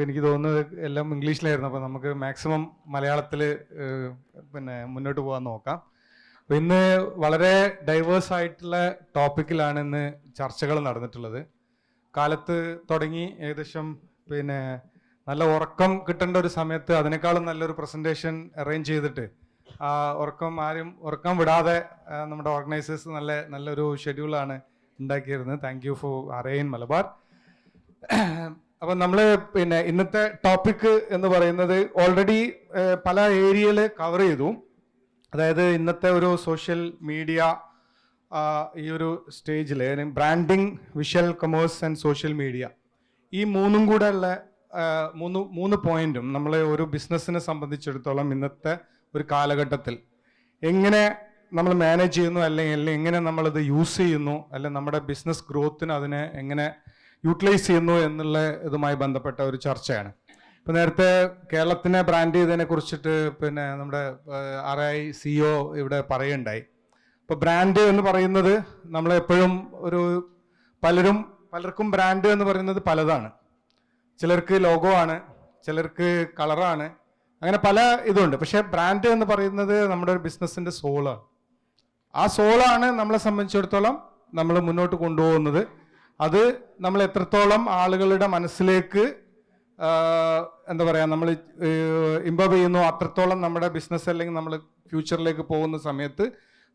എനിക്ക് തോന്നുന്നത് എല്ലാം ഇംഗ്ലീഷിലായിരുന്നു. അപ്പോൾ നമുക്ക് മാക്സിമം മലയാളത്തിൽ പിന്നെ മുന്നോട്ട് പോകാൻ നോക്കാം. അപ്പോൾ ഇന്ന് വളരെ ഡൈവേഴ്സ് ആയിട്ടുള്ള ടോപ്പിക്കിലാണ് ഇന്ന് ചർച്ചകൾ നടന്നിട്ടുള്ളത്. കാലത്ത് തുടങ്ങി ഏകദേശം പിന്നെ നല്ല ഉറക്കം കിട്ടേണ്ട ഒരു സമയത്ത് അതിനേക്കാളും നല്ലൊരു പ്രസൻറ്റേഷൻ അറേഞ്ച് ചെയ്തിട്ട് ആ ഉറക്കം വിടാതെ നമ്മുടെ ഓർഗനൈസേഴ്സ് നല്ലൊരു ഷെഡ്യൂളാണ് ഉണ്ടാക്കിയിരുന്നത്. Thank you for RAN Malabar. അപ്പം നമ്മൾ പിന്നെ ഇന്നത്തെ ടോപ്പിക്ക് എന്ന് പറയുന്നത് ഓൾറെഡി പല ഏരിയയിൽ കവർ ചെയ്തു. അതായത് ഇന്നത്തെ ഒരു സോഷ്യൽ മീഡിയ ഈ ഒരു സ്റ്റേജിൽ branding, visual commerce and social media, ഈ മൂന്നും കൂടെ ഉള്ള മൂന്ന് പോയിന്റും നമ്മൾ ഒരു ബിസിനസ്സിനെ സംബന്ധിച്ചിടത്തോളം ഇന്നത്തെ ഒരു കാലഘട്ടത്തിൽ എങ്ങനെ നമ്മൾ മാനേജ് ചെയ്യുന്നു, അല്ലെങ്കിൽ എങ്ങനെ നമ്മളത് യൂസ് ചെയ്യുന്നു, അല്ലെങ്കിൽ നമ്മുടെ ബിസിനസ് ഗ്രോത്തിന് അതിനെ എങ്ങനെ യൂട്ടിലൈസ് ചെയ്യുന്നു എന്നുള്ള ഇതുമായി ബന്ധപ്പെട്ട ഒരു ചർച്ചയാണ്. ഇപ്പം നേരത്തെ കേരളത്തിനെ ബ്രാൻഡ് ചെയ്തതിനെ കുറിച്ചിട്ട് പിന്നെ നമ്മുടെ RI CEO ഇവിടെ പറയുണ്ടായി. ഇപ്പോൾ ബ്രാൻഡ് എന്ന് പറയുന്നത് നമ്മളെപ്പോഴും പലർക്കും ബ്രാൻഡ് എന്ന് പറയുന്നത് പലതാണ്. ചിലർക്ക് ലോഗോ ആണ്, ചിലർക്ക് കളറാണ്, അങ്ങനെ പല ഇതുണ്ട്. പക്ഷേ ബ്രാൻഡ് എന്ന് പറയുന്നത് നമ്മുടെ ഒരു ബിസിനസ്സിൻ്റെ സോളാണ്. ആ സോളാണ് നമ്മളെ സംബന്ധിച്ചിടത്തോളം നമ്മൾ മുന്നോട്ട് കൊണ്ടുപോകുന്നത്. അത് നമ്മൾ എത്രത്തോളം ആളുകളുടെ മനസ്സിലേക്ക് എന്താ പറയുക നമ്മൾ ഇംബോബ് ചെയ്യുന്നു, അത്രത്തോളം നമ്മുടെ ബിസിനസ് അല്ലെങ്കിൽ നമ്മൾ ഫ്യൂച്ചറിലേക്ക് പോകുന്ന സമയത്ത്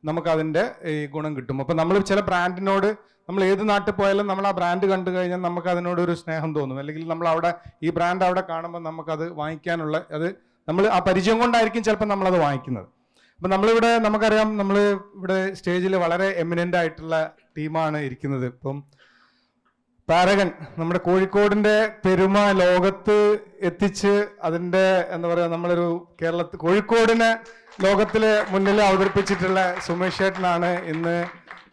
നമുക്കതിൻ്റെ ഈ ഗുണം കിട്ടും. അപ്പം നമ്മൾ ചില ബ്രാൻഡിനോട് നമ്മൾ ഏത് നാട്ടിൽ പോയാലും നമ്മൾ ആ ബ്രാൻഡ് കണ്ടു കഴിഞ്ഞാൽ നമുക്ക് അതിനോടൊരു സ്നേഹം തോന്നും. അല്ലെങ്കിൽ നമ്മൾ ഈ ബ്രാൻഡ് അവിടെ കാണുമ്പോൾ നമുക്കത് വാങ്ങിക്കാനുള്ള നമ്മൾ ആ പരിചയം കൊണ്ടായിരിക്കും ചിലപ്പോൾ നമ്മളത് വാങ്ങിക്കുന്നത്. അപ്പം നമുക്കറിയാം, നമ്മൾ ഇവിടെ സ്റ്റേജിൽ വളരെ എമിനൻ്റ് ആയിട്ടുള്ള ടീമാണ് ഇരിക്കുന്നത്. ഇപ്പം പാരഗൺ നമ്മുടെ കോഴിക്കോടിൻ്റെ പെരുമ ലോകത്ത് എത്തിച്ച് അതിൻ്റെ എന്താ പറയുക കോഴിക്കോടിനെ ലോകത്തിലെ മുന്നിൽ അവതരിപ്പിച്ചിട്ടുള്ള സുമേഷ് ചേട്ടനാണ് ഇന്ന്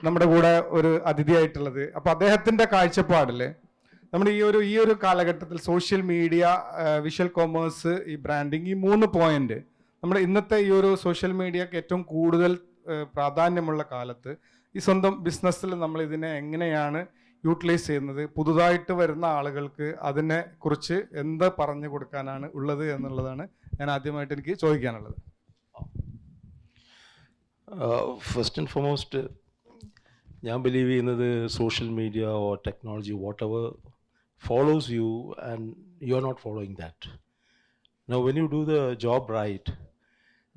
നമ്മുടെ കൂടെ ഒരു അതിഥിയായിട്ടുള്ളത്. അപ്പോൾ അദ്ദേഹത്തിൻ്റെ കാഴ്ചപ്പാടിൽ നമ്മുടെ ഈ ഒരു കാലഘട്ടത്തിൽ സോഷ്യൽ മീഡിയ, വിഷ്വൽ കൊമേഴ്സ്, ഈ ബ്രാൻഡിങ്, ഈ 3 പോയിന്റ് നമ്മുടെ ഇന്നത്തെ ഈ ഒരു സോഷ്യൽ മീഡിയക്ക് ഏറ്റവും കൂടുതൽ പ്രാധാന്യമുള്ള കാലത്ത് ഈ സ്വന്തം ബിസിനസ്സിൽ നമ്മൾ ഇതിനെ എങ്ങനെയാണ് യൂട്ടിലൈസ് ചെയ്യുന്നത്, പുതുതായിട്ട് വരുന്ന ആളുകൾക്ക് അതിനെ കുറിച്ച് എന്ത് പറഞ്ഞു കൊടുക്കാനാണ് ഉള്ളത് എന്നുള്ളതാണ് ഞാൻ ആദ്യമായിട്ട് എനിക്ക് ചോദിക്കാനുള്ളത്. ഫസ്റ്റ് ആൻഡ് ഫോർമോസ്റ്റ് ഞാൻ ബിലീവ് ചെയ്യുന്നത് social media or technology whatever follows you and you're not following that. Now when you do the job right,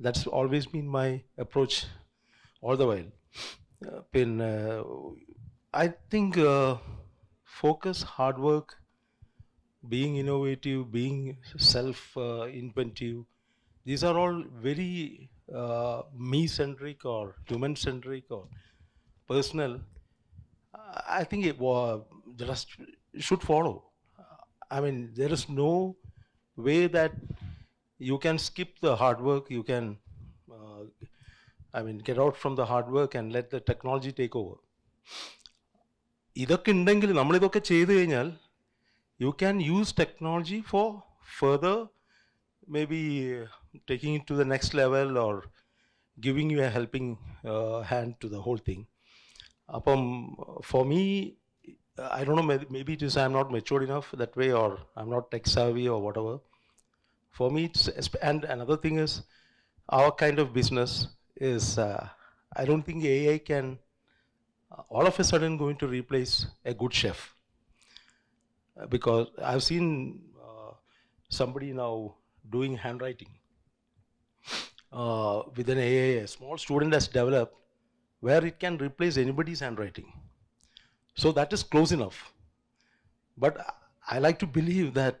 that's always been my approach all the while. I think focus, hard work, being innovative, being self-inventive, these are all very me-centric or human-centric or personal. I think it just should follow. I mean, there is no way that you can skip the hard work. You can, get out from the hard work and let the technology take over. ഇതൊക്കെ ഉണ്ടെങ്കിൽ നമ്മളിതൊക്കെ ചെയ്തു കഴിഞ്ഞാൽ you can use technology for further maybe taking it to the next level or giving you a helping hand to the whole thing. For me, I don't know, maybe it is I'm not matured enough that way or I'm not tech savvy or whatever. For me, and another thing is our kind of business is I don't think AI can all of a sudden going to replace a good chef, because I've seen somebody now doing handwriting with an AI, a small student has developed where it can replace anybody's handwriting. So that is close enough. But I like to believe that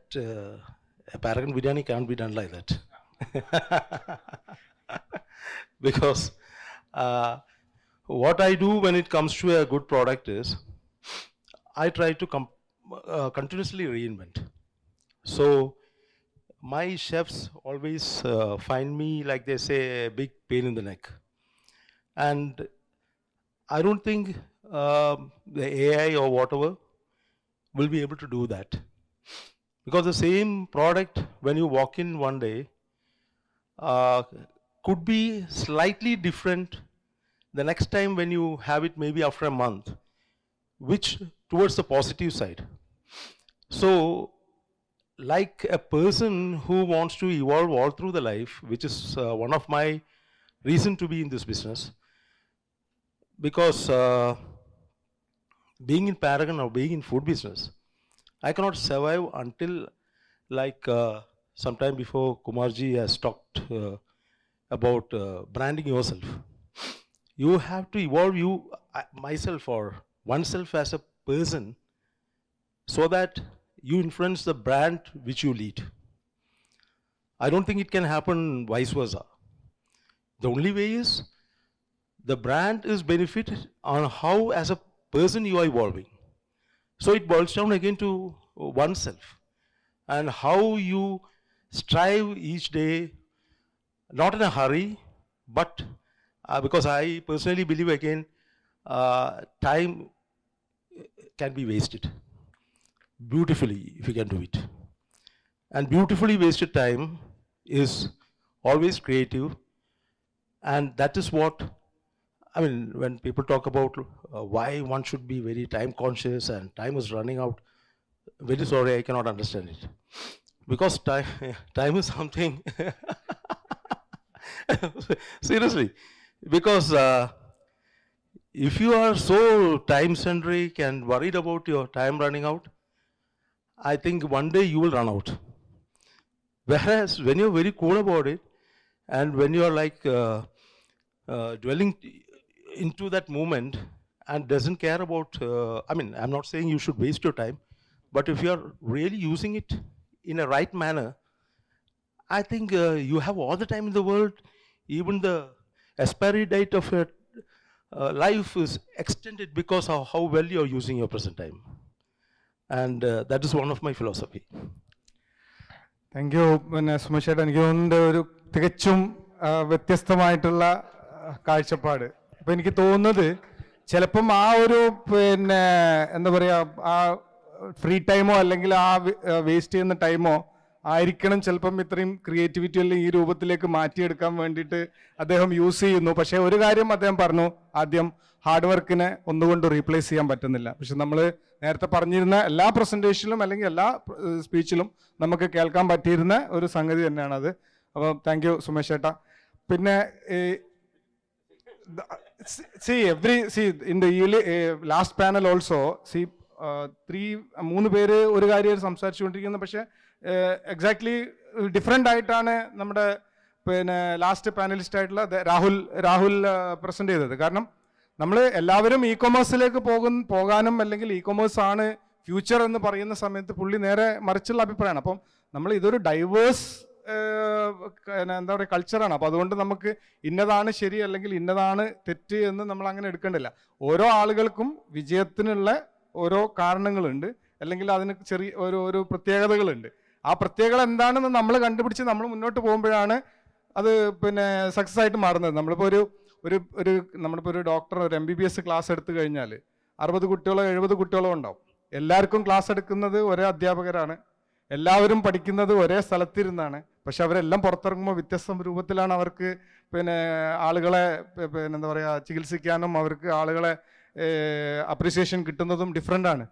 a Paragon biryani can't be done like that. Because what I do when it comes to a good product is I try to continuously reinvent. So my chefs always find me, like they say, a big pain in the neck. And I don't think the AI or whatever will be able to do that. Because the same product, when you walk in one day, could be slightly different the next time when you have it, maybe after a month, which towards the positive side. So like a person who wants to evolve all through the life, which is one of my reason to be in this business, because being in Paragon or being in food business, I cannot survive until like sometime before Kumarji has talked about branding yourself. You have to evolve myself or oneself as a person so that you influence the brand which you lead. I don't think it can happen vice versa. The only way is the brand is benefited on how as a person you are evolving. So it boils down again to oneself and how you strive each day, not in a hurry, but because I personally believe again, time can be wasted beautifully if you can do it. And beautifully wasted time is always creative, and that is what, I mean, when people talk about why one should be very time conscious and time is running out, very sorry, I cannot understand it. Because time is something, seriously, because if you are so time-centric and worried about your time running out, I think one day you will run out. Whereas when you're very cool about it, and when you're like dwelling into that moment and doesn't care about, I mean, I'm not saying you should waste your time, but if you're really using it in a right manner, I think you have all the time in the world. Even the expiry date of your life is extended because of how well you're using your present time. And that is one of my philosophy. Thank you. പിന്നെ സുമേഷ് ചേട്ടാ, എനിക്ക് തോന്നുന്നത് ഒരു തികച്ചും വ്യത്യസ്തമായിട്ടുള്ള കാഴ്ചപ്പാട്. അപ്പം എനിക്ക് തോന്നുന്നത് ചിലപ്പം ആ ഒരു പിന്നെ എന്താ പറയുക, ആ ഫ്രീ ടൈമോ അല്ലെങ്കിൽ ആ വേസ്റ്റ് ചെയ്യുന്ന ടൈമോ ആയിരിക്കണം ചിലപ്പം ഇത്രയും ക്രിയേറ്റിവിറ്റി അല്ലെങ്കിൽ ഈ രൂപത്തിലേക്ക് മാറ്റിയെടുക്കാൻ വേണ്ടിയിട്ട് അദ്ദേഹം യൂസ് ചെയ്യുന്നു. പക്ഷേ ഒരു കാര്യം അദ്ദേഹം പറഞ്ഞു, ആദ്യം ഹാർഡ് വർക്കിനെ ഒന്നുകൊണ്ട് റീപ്ലേസ് ചെയ്യാൻ പറ്റുന്നില്ല. പക്ഷെ നമ്മൾ നേരത്തെ പറഞ്ഞിരുന്ന എല്ലാ പ്രസൻറ്റേഷനിലും അല്ലെങ്കിൽ എല്ലാ സ്പീച്ചിലും നമുക്ക് കേൾക്കാൻ പറ്റിയിരുന്ന ഒരു സംഗതി തന്നെയാണത്. അപ്പോൾ താങ്ക് യു സുമേഷ് ചേട്ടാ. പിന്നെ in the last panel also മൂന്ന് പേര് ഒരു കാര്യം സംസാരിച്ചുകൊണ്ടിരിക്കുന്നത്, പക്ഷേ എക്സാക്ട്ലി ഡിഫറെൻ്റ് ആയിട്ടാണ് നമ്മുടെ പിന്നെ ലാസ്റ്റ് പാനലിസ്റ്റ് ആയിട്ടുള്ള രാഹുൽ പ്രസൻറ്റ് ചെയ്തത്. കാരണം നമ്മൾ എല്ലാവരും ഇ കൊമേഴ്സിലേക്ക് പോകാനും അല്ലെങ്കിൽ ഇ കൊമേഴ്സ് ആണ് ഫ്യൂച്ചർ എന്ന് പറയുന്ന സമയത്ത് പുള്ളി നേരെ മറിച്ചുള്ള അഭിപ്രായമാണ്. അപ്പം നമ്മൾ ഇതൊരു ഡൈവേഴ്സ് എന്താ പറയുക കൾച്ചറാണ്. അപ്പോൾ അതുകൊണ്ട് നമുക്ക് ഇന്നതാണ് ശരി അല്ലെങ്കിൽ ഇന്നതാണ് തെറ്റ് എന്ന് നമ്മൾ അങ്ങനെ എടുക്കേണ്ടില്ല. ഓരോ ആളുകൾക്കും വിജയത്തിനുള്ള ഓരോ കാരണങ്ങളുണ്ട്, അല്ലെങ്കിൽ അതിന് ചെറിയ ഒരു പ്രത്യേകതകളുണ്ട്. ആ പ്രത്യേകത എന്താണെന്ന് നമ്മൾ കണ്ടുപിടിച്ച് നമ്മൾ മുന്നോട്ട് പോകുമ്പോഴാണ് അത് പിന്നെ സക്സസ് ആയിട്ട് മാറുന്നത്. നമ്മളിപ്പോൾ നമ്മളിപ്പോൾ ഒരു ഡോക്ടർ ഒരു MBBS ക്ലാസ് എടുത്തു കഴിഞ്ഞാൽ 60 കുട്ടികളോ 70 കുട്ടികളോ ഉണ്ടാവും. എല്ലാവർക്കും ക്ലാസ് എടുക്കുന്നത് ഒരേ അധ്യാപകരാണ്, എല്ലാവരും പഠിക്കുന്നത് ഒരേ സ്ഥലത്തിരുന്നാണ്. പക്ഷെ അവരെല്ലാം പുറത്തിറങ്ങുമ്പോൾ വ്യത്യസ്ത രൂപത്തിലാണ് അവർക്ക് പിന്നെ ആളുകളെ പിന്നെ എന്താ പറയുക ചികിത്സിക്കാനും അവർക്ക് ആളുകളെ അപ്രിസിയേഷൻ കിട്ടുന്നതും ഡിഫറെൻ്റ് ആണ്.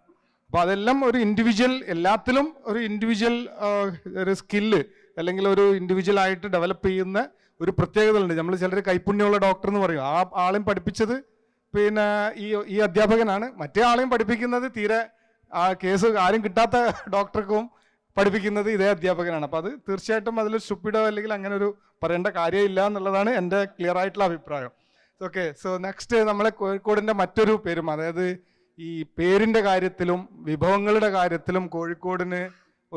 അപ്പോൾ അതെല്ലാം ഒരു ഇൻഡിവിജ്വൽ, എല്ലാത്തിലും ഒരു ഇൻഡിവിജ്വൽ ഒരു സ്കില്ല് അല്ലെങ്കിൽ ഒരു ഇൻഡിവിജ്വൽ ആയിട്ട് ഡെവലപ്പ് ചെയ്യുന്ന ഒരു പ്രത്യേകതകളുണ്ട്. നമ്മൾ ചിലർ കൈപ്പുണ്യമുള്ള ഡോക്ടർ എന്ന് പറയും, ആ ആളെയും പഠിപ്പിച്ചത് പിന്നെ ഈ അധ്യാപകനാണ്, മറ്റേ ആളെയും പഠിപ്പിക്കുന്നത് തീരെ ആ കേസ് ആരും കിട്ടാത്ത ഡോക്ടർക്കും പഠിപ്പിക്കുന്നത് ഇതേ അധ്യാപകനാണ്. അപ്പോൾ അത് തീർച്ചയായിട്ടും അതിൽ സ്റ്റുപ്പിഡോ അല്ലെങ്കിൽ അങ്ങനെ ഒരു പറയേണ്ട കാര്യമില്ല എന്നുള്ളതാണ് എൻ്റെ ക്ലിയർ ആയിട്ടുള്ള അഭിപ്രായം. ഓക്കെ, സോ നെക്സ്റ്റ് നമ്മളെ കോഴിക്കോടിൻ്റെ മറ്റൊരു പേരും, അതായത് ഈ പേരിൻ്റെ കാര്യത്തിലും വിഭവങ്ങളുടെ കാര്യത്തിലും കോഴിക്കോടിന്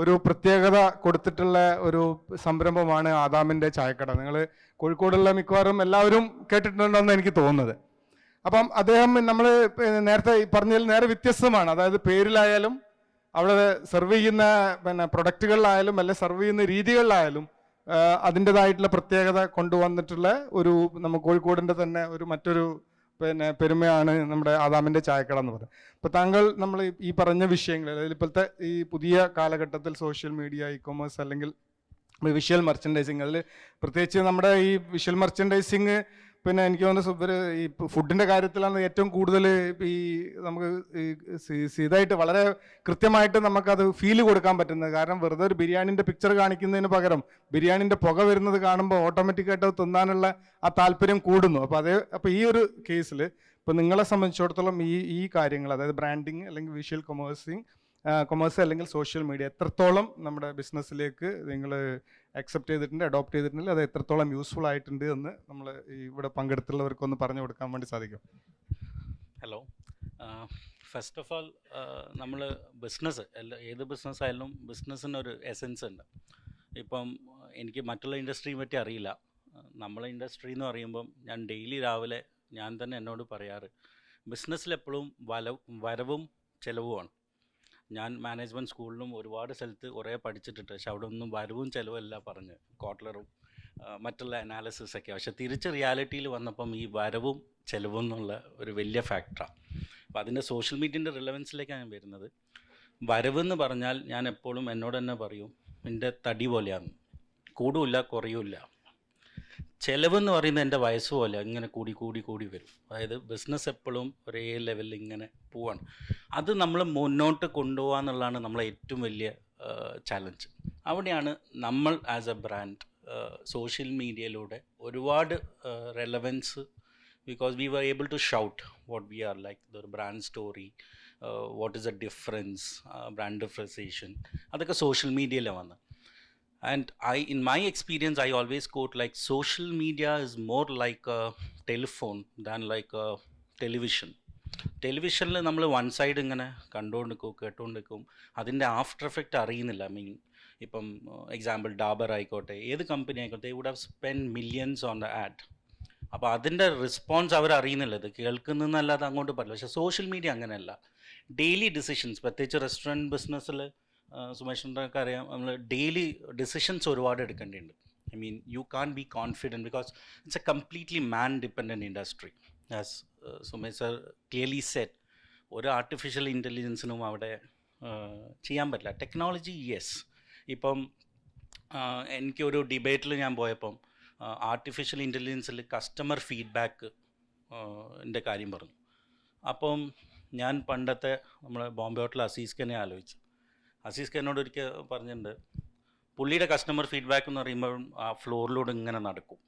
ഒരു പ്രത്യേകത കൊടുത്തിട്ടുള്ള ഒരു സംരംഭമാണ് ആദാമിൻ്റെ ചായക്കട. നിങ്ങൾ കോഴിക്കോടുള്ള മിക്കവാറും എല്ലാവരും കേട്ടിട്ടുണ്ടെന്ന് എനിക്ക് തോന്നുന്നത്. അപ്പം അദ്ദേഹം നമ്മൾ നേരത്തെ പറഞ്ഞതിൽ നേരെ വ്യത്യസ്തമാണ്. അതായത് പേരിലായാലും അവിടെ സെർവ് ചെയ്യുന്ന പിന്നെ പ്രൊഡക്റ്റുകളിലായാലും അല്ലെ സെർവ് ചെയ്യുന്ന രീതികളിലായാലും അതിൻ്റെതായിട്ടുള്ള പ്രത്യേകത കൊണ്ടുവന്നിട്ടുള്ള ഒരു നമ്മൾ കോഴിക്കോടിൻ്റെ തന്നെ ഒരു മറ്റൊരു പിന്നെ പെരുമയാണ് നമ്മുടെ ആദാമിൻ്റെ ചായക്കട എന്ന് പറയുന്നത്. അപ്പോൾ താങ്കൾ നമ്മൾ ഈ പറഞ്ഞ വിഷയങ്ങൾ, അതായത് ഇപ്പോഴത്തെ ഈ പുതിയ കാലഘട്ടത്തിൽ സോഷ്യൽ മീഡിയ, ഇ കൊമേഴ്സ് അല്ലെങ്കിൽ വിഷ്വൽ മെർച്ചൻഡൈസിങ്, അതിൽ പ്രത്യേകിച്ച് നമ്മുടെ ഈ വിഷ്വൽ മെർച്ചൻഡൈസിങ് പിന്നെ എനിക്ക് തോന്നുന്നു ഇവർ ഈ ഫുഡിൻ്റെ കാര്യത്തിലാണ് ഏറ്റവും കൂടുതൽ ഈ നമുക്ക് ഇതായിട്ട് വളരെ കൃത്യമായിട്ട് നമുക്കത് ഫീൽ കൊടുക്കാൻ പറ്റുന്നത്. കാരണം വെറുതെ ഒരു ബിരിയാണിൻ്റെ പിക്ചർ കാണിക്കുന്നതിന് പകരം ബിരിയാണിൻ്റെ പുക വരുന്നത് കാണുമ്പോൾ ഓട്ടോമാറ്റിക്കായിട്ട് അത് തിന്നാനുള്ള ആ താല്പര്യം കൂടുന്നു. അപ്പോൾ ഈ ഒരു കേസിൽ ഇപ്പോൾ നിങ്ങളെ സംബന്ധിച്ചിടത്തോളം ഈ കാര്യങ്ങൾ, അതായത് ബ്രാൻഡിങ് അല്ലെങ്കിൽ വിഷ്വൽ കൊമേഴ്സ് അല്ലെങ്കിൽ സോഷ്യൽ മീഡിയ എത്രത്തോളം നമ്മുടെ ബിസിനസ്സിലേക്ക് നിങ്ങൾ അക്സെപ്റ്റ് ചെയ്തിട്ടുണ്ട്, അഡോപ്റ്റ് ചെയ്തിട്ടുണ്ട്, അത് എത്രത്തോളം യൂസ്ഫുൾ ആയിട്ടുണ്ട് എന്ന് നമ്മൾ ഇവിടെ പങ്കെടുത്തുള്ളവർക്കൊന്ന് പറഞ്ഞു കൊടുക്കാൻ വേണ്ടി സാധിക്കും? ഹലോ, ഫസ്റ്റ് ഓഫ് ഓൾ നമ്മൾ ബിസിനസ് ഏത് ബിസിനസ് ആയാലും ബിസിനസ്സിനൊരു എസൻസ് ഉണ്ട്. ഇപ്പം എനിക്ക് മറ്റുള്ള ഇൻഡസ്ട്രിയെ പറ്റി അറിയില്ല. നമ്മളെ ഇൻഡസ്ട്രി എന്ന് പറയുമ്പം ഞാൻ ഡെയിലി രാവിലെ ഞാൻ തന്നെ എന്നോട് പറയാറ്, ബിസിനസ്സിലെപ്പോഴും വരവും ചിലവുമാണ്. ഞാൻ മാനേജ്മെൻറ്റ് സ്കൂളിലും ഒരുപാട് സ്ഥലത്ത് കുറേ പഠിച്ചിട്ടുണ്ട്, പക്ഷെ അവിടെ ഒന്നും വരവും ചിലവല്ല പറഞ്ഞ് ക്വാർട്ടറും മറ്റുള്ള അനാലിസിസൊക്കെ. പക്ഷെ തിരിച്ച് റിയാലിറ്റിയിൽ വന്നപ്പം ഈ വരവും ചിലവും എന്നുള്ള ഒരു വലിയ ഫാക്ടറാണ്. അപ്പോൾ അതിൻ്റെ സോഷ്യൽ മീഡിയൻ്റെ റിലവൻസിലേക്കാണ് ഞാൻ വരുന്നത്. വരവെന്ന് പറഞ്ഞാൽ ഞാൻ എപ്പോഴും എന്നോട് തന്നെ പറയും, എൻ്റെ തടി പോലെയാണ്, കൂടുമില്ല കുറയുമില്ല. ചിലവെന്ന് പറയുന്നത് എൻ്റെ വയസ്സ് പോലെ ഇങ്ങനെ കൂടി വരും. അതായത് ബിസിനസ് എപ്പോഴും ഒരേ ലെവലിൽ ഇങ്ങനെ പോവാണ്. അത് നമ്മൾ മുന്നോട്ട് കൊണ്ടുപോകുക എന്നുള്ളതാണ് നമ്മളെ ഏറ്റവും വലിയ ചാലഞ്ച്. അവിടെയാണ് നമ്മൾ ആസ് എ ബ്രാൻഡ് സോഷ്യൽ മീഡിയയിലൂടെ ഒരുപാട് relevance, because we were able to shout what we are like the brand story, what is a difference, brand differentiation, അതൊക്കെ സോഷ്യൽ മീഡിയയിലാണ് വന്നത്. And in my experience, I always quote like social media is more like a telephone than like a television. ടെലിവിഷനിൽ നമ്മൾ one side ഇങ്ങനെ കേട്ടുകൊണ്ടിരിക്കും, അതിൻ്റെ after effect അറിയുന്നില്ല. ഇപ്പം example Dabur ആയിക്കോട്ടെ, ഏത് കമ്പനി ആയിക്കോട്ടെ, would have spend millions on the ad. അപ്പോൾ അതിൻ്റെ റെസ്പോൺസ് അവർ അറിയുന്നില്ല, ഇത് കേൾക്കുന്നതെന്നല്ലാതെ അങ്ങോട്ട് പറയില്ല. പക്ഷേ സോഷ്യൽ മീഡിയ അങ്ങനെയല്ല. ഡെയിലി ഡിസിഷൻസ്, പ്രത്യേകിച്ച് റെസ്റ്റോറൻറ്റ് ബിസിനസ്സിൽ സുമേഷിൻ്റെയൊക്കെ അറിയാം, നമ്മൾ ഡെയിലി ഡിസിഷൻസ് ഒരുപാട് എടുക്കേണ്ടതുണ്ട്. You can be confident because it's a completely man dependent industry. As Sumesh sir clearly said, ഒരു ആർട്ടിഫിഷ്യൽ ഇൻ്റലിജൻസിനും അവിടെ ചെയ്യാൻ പറ്റില്ല. Technology yes. ഇപ്പം എനിക്കൊരു ഡിബേറ്റിൽ ഞാൻ പോയപ്പം ആർട്ടിഫിഷ്യൽ ഇൻ്റലിജൻസിൽ കസ്റ്റമർ ഫീഡ്ബാക്ക് ൻ്റെ കാര്യം പറഞ്ഞു. അപ്പം ഞാൻ പണ്ടത്തെ നമ്മളെ ബോംബെ ഹോട്ടൽ അസീസ് ഖാനെ ആലോചിച്ചു. അസീസ് ഖാനോട് ഒരിക്കൽ പറഞ്ഞിട്ടുണ്ട്, പുള്ളിയുടെ കസ്റ്റമർ ഫീഡ്ബാക്ക് എന്ന് പറയുമ്പോൾ ആ ഫ്ലോറിലൂടെ ഇങ്ങനെ നടക്കും.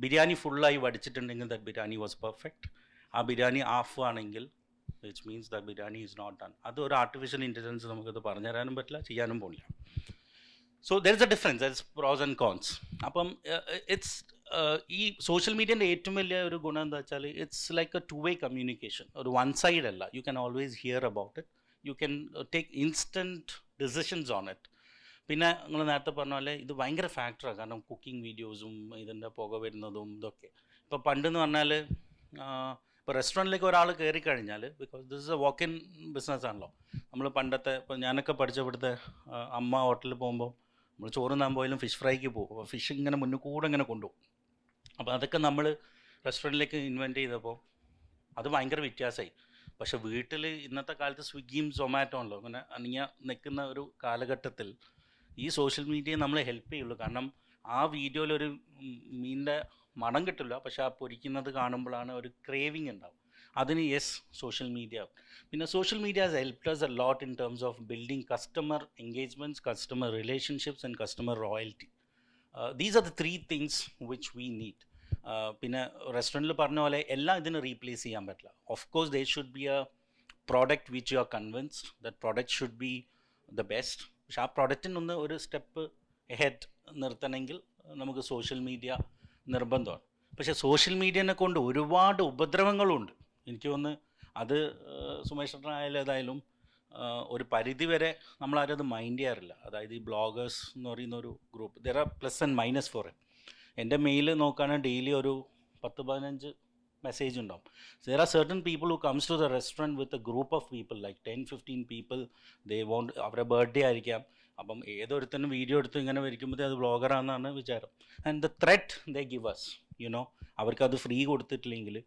ബിരിയാണി ഫുള്ളായി വടിച്ചിട്ടുണ്ടെങ്കിൽ ദാറ്റ് ബിരിയാണി വാസ് പെർഫെക്റ്റ്. ആ ബിരിയാണി ഹാഫ് ആണെങ്കിൽ which means that biryani is not done. അത് ഒരു ആർട്ടിഫിഷ്യൽ ഇൻ്റലിജൻസ് നമുക്കത് പറഞ്ഞു തരാനും പറ്റില്ല, ചെയ്യാനും പോകില്ല. So there is a difference, there is pros and cons. അപ്പം ഇറ്റ്സ് ഈ സോഷ്യൽ മീഡിയൻ്റെ ഏറ്റവും വലിയ ഒരു ഗുണം എന്താ വെച്ചാൽ, it's like a two way communication. ഒരു വൺ സൈഡ് അല്ല. You can always hear about it, you can take instant decisions on it. പിന്നെ നിങ്ങൾ നേരത്തെ പറഞ്ഞ പോലെ ഇത് ഭയങ്കര ഫാക്ടറാണ്. കാരണം കുക്കിംഗ് വീഡിയോസും ഇതിൻ്റെ പുക വരുന്നതും ഇതൊക്കെ. ഇപ്പോൾ പണ്ടെന്ന് പറഞ്ഞാൽ ഇപ്പോൾ റെസ്റ്റോറൻറ്റിലേക്ക് ഒരാൾ കയറി കഴിഞ്ഞാൽ, because this is a walk in business ആണല്ലോ. നമ്മൾ പണ്ടത്തെ ഇപ്പോൾ ഞാനൊക്കെ പഠിച്ചപ്പോഴത്തെ അമ്മ ഹോട്ടലിൽ പോകുമ്പോൾ നമ്മൾ ചോറ് നാൻ പോയാലും ഫിഷ് ഫ്രൈക്ക് പോകും. അപ്പോൾ ഫിഷ് ഇങ്ങനെ മുന്നിൽ കൂടെ ഇങ്ങനെ കൊണ്ടുപോകും. അപ്പോൾ അതൊക്കെ നമ്മൾ റെസ്റ്റോറൻറ്റിലേക്ക് ഇൻവെൻറ്റ് ചെയ്തപ്പോൾ അത് ഭയങ്കര വ്യത്യാസമായി. പക്ഷെ വീട്ടിൽ ഇന്നത്തെ കാലത്ത് സ്വിഗ്ഗിയും സൊമാറ്റോ ഉണ്ടല്ലോ, അങ്ങനെ അണിഞ്ഞ നിൽക്കുന്ന ഒരു കാലഘട്ടത്തിൽ ഈ സോഷ്യൽ മീഡിയ നമ്മളെ ഹെൽപ്പ് ചെയ്യുള്ളൂ. കാരണം ആ വീഡിയോയിലൊരു മീനിൻ്റെ മണം കിട്ടില്ല, പക്ഷെ ആ പൊരിക്കുന്നത് കാണുമ്പോഴാണ് ഒരു ക്രേവിങ് ഉണ്ടാവും. അതിന് യെസ് സോഷ്യൽ മീഡിയ. പിന്നെ social media has helped us a lot in terms of building customer engagements, customer relationships and customer loyalty. These are the three things which we need. പിന്നെ റെസ്റ്റോറൻറ്റിൽ പറഞ്ഞ പോലെ എല്ലാം ഇതിന് റീപ്ലേസ് ചെയ്യാൻ പറ്റില്ല. Of course they should be A product which you are convinced that product should be the best. പക്ഷെ ആ പ്രോഡക്റ്റിനൊന്ന് ഒരു സ്റ്റെപ്പ് ഹെഡ് നിർത്തണമെങ്കിൽ നമുക്ക് സോഷ്യൽ മീഡിയ നിർബന്ധമാണ്. പക്ഷേ സോഷ്യൽ മീഡിയനെ കൊണ്ട് ഒരുപാട് ഉപദ്രവങ്ങളുണ്ട്. എനിക്ക് തോന്നുന്നു അത് സുമേഷനായാലും ഏതായാലും ഒരു പരിധി വരെ നമ്മളാരും അത് മൈൻഡ് ചെയ്യാറില്ല. അതായത് ഈ ബ്ലോഗേഴ്സ് എന്ന് പറയുന്ന ഒരു group, there are plus and minus for it. എൻ്റെ മെയിൽ നോക്കുകയാണെങ്കിൽ ഡെയിലി ഒരു 10-15 മെസ്സേജ് ഉണ്ടാവും. There are certain people who comes to the restaurant with a group of people like 10-15 people. They want, അവരുടെ ബർത്ത്ഡേ ആയിരിക്കാം. അപ്പം ഏതൊരുത്തനും വീഡിയോ എടുത്ത് ഇങ്ങനെ വരിക്കുമ്പോഴത്തേ അത് ബ്ലോഗറാണെന്നാണ് വിചാരം. And the threat they give us, you, അവർക്കത് ഫ്രീ കൊടുത്തിട്ടില്ലെങ്കിൽ,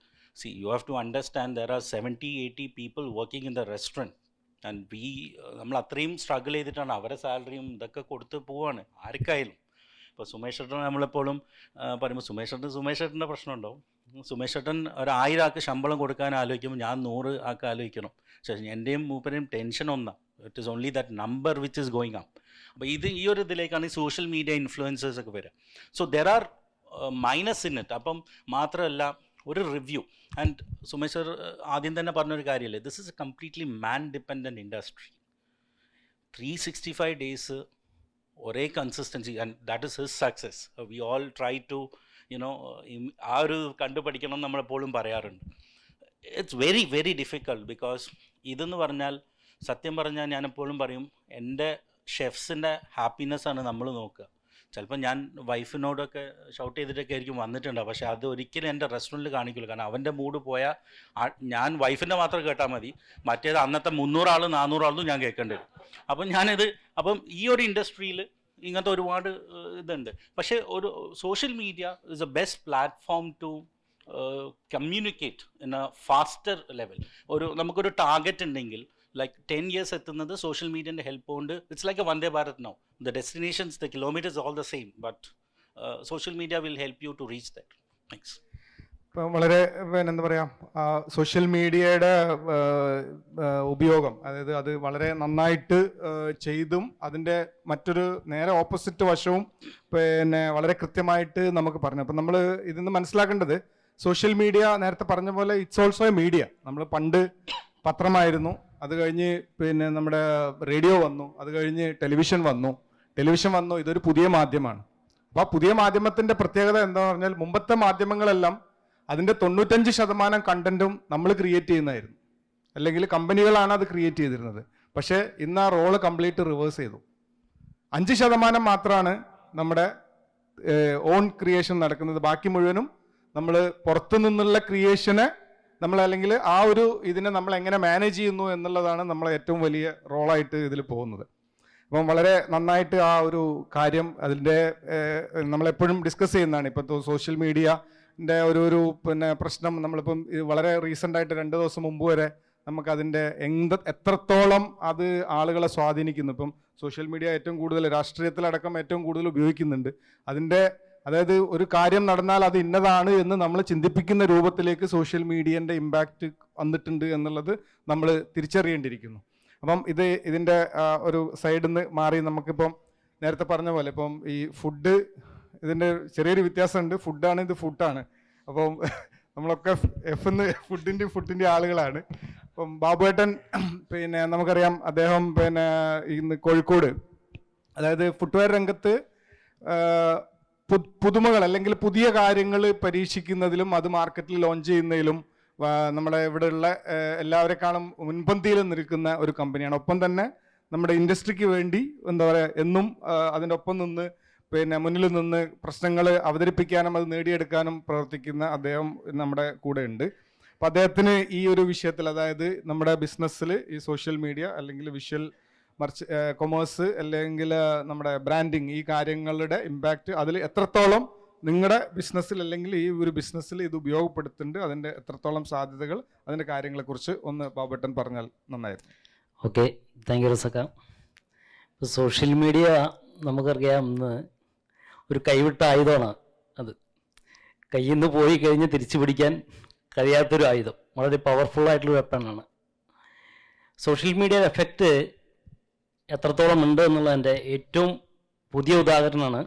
see, you have to understand there are 70-80 people working in the restaurant and നമ്മൾ അത്രയും സ്ട്രഗിൾ ചെയ്തിട്ടാണ് അവരെ സാലറിയും ഇതൊക്കെ കൊടുത്ത് പോവാണ് ആർക്കായാലും. ഇപ്പോൾ സുമേഷ് ചേട്ടൻ നമ്മളെപ്പോഴും പറയുമ്പോൾ സുമേഷ് ചേട്ടൻ്റെ പ്രശ്നമുണ്ടാവും. സുമേഷ് ചേട്ടൻ ഒരു 1000 ആൾക്ക് ശമ്പളം കൊടുക്കാൻ ആലോചിക്കുമ്പോൾ ഞാൻ 100 ആൾക്ക് ആലോചിക്കണം. പക്ഷേ എൻ്റെയും മൂപ്പരെയും ടെൻഷൻ ഒന്നാണ്. It is only that number which is going up. അപ്പോൾ ഈ ഒരു ഇതിലേക്കാണ് ഈ സോഷ്യൽ മീഡിയ ഇൻഫ്ലുവൻസേഴ്സ് ഒക്കെ വരിക. So there are minus in it. അപ്പം മാത്രമല്ല ഒരു റിവ്യൂ. ആൻഡ് സുമേഷ് സർ ആദ്യം തന്നെ പറഞ്ഞൊരു കാര്യമല്ലേ, this is a completely man dependent industry. 365 days ഒരേ consistency, and that is his success. We all try to ആ ഒരു കണ്ടുപഠിക്കണം നമ്മളെപ്പോഴും പറയാറുണ്ട്. It's very very difficult. Because ഇതെന്ന് പറഞ്ഞാൽ സത്യം പറഞ്ഞാൽ ഞാൻ എപ്പോഴും പറയും, എൻ്റെ ഷെഫ്സിൻ്റെ ഹാപ്പിനെസ്സാണ് നമ്മൾ നോക്കുക. ചിലപ്പോൾ ഞാൻ വൈഫിനോടൊക്കെ ഷൗട്ട് ചെയ്തിട്ടൊക്കെ ആയിരിക്കും വന്നിട്ടുണ്ടാവും, പക്ഷേ അത് ഒരിക്കലും എൻ്റെ റെസ്റ്റോറൻറ്റിൽ കാണിക്കില്ല. കാരണം അവൻ്റെ മൂഡ് പോയാൽ ഞാൻ വൈഫിൻ്റെ മാത്രം കേട്ടാൽ മതി, മറ്റേത് അന്നത്തെ 300 ആൾ 400 ആളൊന്നും ഞാൻ കേൾക്കേണ്ടി വരും. അപ്പം ഈ ഒരു ഇൻഡസ്ട്രിയിൽ ഇങ്ങനത്തെ ഒരുപാട് ഇതുണ്ട്. പക്ഷേ ഒരു social media is a best platform to communicate in a faster level. നമുക്കൊരു ടാർഗറ്റ് ഉണ്ടെങ്കിൽ like 10 years എത്തുന്നത് സോഷ്യൽ മീഡിയൻ്റെ ഹെൽപ്പ് കൊണ്ട്. It's like a Vande Bharat now. The destinations, the kilometres all the same, but social media will help you to reach that. Thanks. ഇപ്പം വളരെ എന്താ പറയുക, social മീഡിയയുടെ ഉപയോഗം, അതായത് അത് വളരെ നന്നായിട്ട് ചെയ്തും അതിൻ്റെ മറ്റൊരു നേരെ ഓപ്പോസിറ്റ് വശവും വളരെ കൃത്യമായിട്ട് നമുക്ക് പറഞ്ഞു. അപ്പം നമ്മൾ ഇതിൽ നിന്ന് മനസ്സിലാക്കേണ്ടത്, സോഷ്യൽ മീഡിയ നേരത്തെ പറഞ്ഞ പോലെ ഇറ്റ്സ് ഓൾസോ എ മീഡിയ. നമ്മൾ പണ്ട് പത്രമായിരുന്നു, അത് കഴിഞ്ഞ് നമ്മുടെ റേഡിയോ വന്നു, അത് കഴിഞ്ഞ് ടെലിവിഷൻ വന്നു, ഇതൊരു പുതിയ മാധ്യമമാണ്. അപ്പോൾ ആ പുതിയ മാധ്യമത്തിൻ്റെ പ്രത്യേകത എന്താണെന്ന് പറഞ്ഞാൽ, മുമ്പത്തെ മാധ്യമങ്ങളെല്ലാം അതിൻ്റെ 95% കണ്ടന്റും നമ്മൾ ക്രിയേറ്റ് ചെയ്യുന്നതായിരുന്നു, അല്ലെങ്കിൽ കമ്പനികളാണ് അത് ക്രിയേറ്റ് ചെയ്തിരുന്നത്. പക്ഷേ ഇന്ന് ആ റോള് കംപ്ലീറ്റ് റിവേഴ്സ് ചെയ്തു. 5% മാത്രമാണ് നമ്മുടെ ഓൺ ക്രിയേഷൻ നടക്കുന്നത്. ബാക്കി മുഴുവനും നമ്മൾ പുറത്തു നിന്നുള്ള ക്രിയേഷനെ അല്ലെങ്കിൽ ആ ഒരു ഇതിനെ നമ്മൾ എങ്ങനെ മാനേജ് ചെയ്യുന്നു എന്നുള്ളതാണ് നമ്മളെ ഏറ്റവും വലിയ റോളായിട്ട് ഇതിൽ പോകുന്നത്. അപ്പം വളരെ നന്നായിട്ട് ആ ഒരു കാര്യം അതിൻ്റെ നമ്മളെപ്പോഴും ഡിസ്കസ് ചെയ്യുന്നതാണ്. ഇപ്പോഴത്തെ സോഷ്യൽ മീഡിയൻ്റെ ഒരു പ്രശ്നം നമ്മളിപ്പം വളരെ റീസെൻ്റായിട്ട് 2 ദിവസം മുമ്പ് വരെ നമുക്കതിൻ്റെ എത്രത്തോളം അത് ആളുകളെ സ്വാധീനിക്കുന്നു. ഇപ്പം സോഷ്യൽ മീഡിയ ഏറ്റവും കൂടുതൽ രാഷ്ട്രീയത്തിലടക്കം ഏറ്റവും കൂടുതൽ ഉപയോഗിക്കുന്നുണ്ട്. അതായത് ഒരു കാര്യം നടന്നാൽ അത് ഇന്നതാണ് എന്ന് നമ്മൾ ചിന്തിപ്പിക്കുന്ന രൂപത്തിലേക്ക് സോഷ്യൽ മീഡിയൻ്റെ ഇമ്പാക്റ്റ് വന്നിട്ടുണ്ട് എന്നുള്ളത് നമ്മൾ തിരിച്ചറിയേണ്ടിയിരിക്കുന്നു. അപ്പം ഇതിൻ്റെ ഒരു സൈഡിൽ നിന്ന് മാറി നമുക്കിപ്പം നേരത്തെ പറഞ്ഞ പോലെ ഇപ്പം ഈ ഫുഡ്, ഇതിൻ്റെ ചെറിയൊരു വ്യത്യാസമുണ്ട്. ഫുഡാണ്, ഇത് ഫുഡാണ്. അപ്പം നമ്മളൊക്കെ ഫുഡിൻ്റെ ആളുകളാണ്. അപ്പം ബാബുവേട്ടൻ നമുക്കറിയാം, അദ്ദേഹം ഇന്ന് കോഴിക്കോട്, അതായത് ഫുട്വെയർ രംഗത്ത് പുതുമകൾ അല്ലെങ്കിൽ പുതിയ കാര്യങ്ങൾ പരീക്ഷിക്കുന്നതിലും അത് മാർക്കറ്റിൽ ലോഞ്ച് ചെയ്യുന്നതിലും നമ്മുടെ ഇവിടെയുള്ള എല്ലാവരെക്കാളും മുൻപന്തിയിൽ നിൽക്കുന്ന ഒരു കമ്പനിയാണ്. ഒപ്പം തന്നെ നമ്മുടെ ഇൻഡസ്ട്രിക്ക് വേണ്ടി എന്താ പറയുക, എന്നും അതിൻ്റെ ഒപ്പം നിന്ന് മുന്നിൽ നിന്ന് പ്രശ്നങ്ങൾ അവതരിപ്പിക്കാനും അത് നേടിയെടുക്കാനും പ്രവർത്തിക്കുന്ന അദ്ദേഹം നമ്മുടെ കൂടെ ഉണ്ട്. അപ്പോൾ അദ്ദേഹത്തിന് ഈ ഒരു വിഷയത്തിൽ, അതായത് നമ്മുടെ ബിസിനസ്സിൽ ഈ സോഷ്യൽ മീഡിയ അല്ലെങ്കിൽ വിഷ്വൽ കൊമേഴ്സ് അല്ലെങ്കിൽ നമ്മുടെ ബ്രാൻഡിങ്, ഈ കാര്യങ്ങളുടെ ഇമ്പാക്റ്റ് അതിൽ എത്രത്തോളം നിങ്ങളുടെ ബിസിനസ്സിൽ അല്ലെങ്കിൽ ഈ ഒരു ബിസിനസ്സിൽ ഇത് ഉപയോഗപ്പെടുത്തുന്നുണ്ട്, അതിൻ്റെ എത്രത്തോളം സാധ്യതകൾ, അതിൻ്റെ കാര്യങ്ങളെക്കുറിച്ച് ഒന്ന് ബാബുവേട്ടൻ പറഞ്ഞാൽ നന്നായിരുന്നു. ഓക്കെ, താങ്ക് യു റസക്ക. ഇപ്പോൾ സോഷ്യൽ മീഡിയ നമുക്കറിയാം ഇന്ന് ഒരു കൈവിട്ട ആയുധമാണ്. അത് കയ്യിൽ നിന്ന് പോയി കഴിഞ്ഞ് തിരിച്ചു പിടിക്കാൻ കഴിയാത്തൊരു ആയുധം, വളരെ പവർഫുള്ളായിട്ടുള്ള വെപ്പണാണ്. സോഷ്യൽ മീഡിയയുടെ എഫക്റ്റ് എത്രത്തോളം ഉണ്ട് എന്നുള്ളതിൻ്റെ ഏറ്റവും പുതിയ ഉദാഹരണമാണ്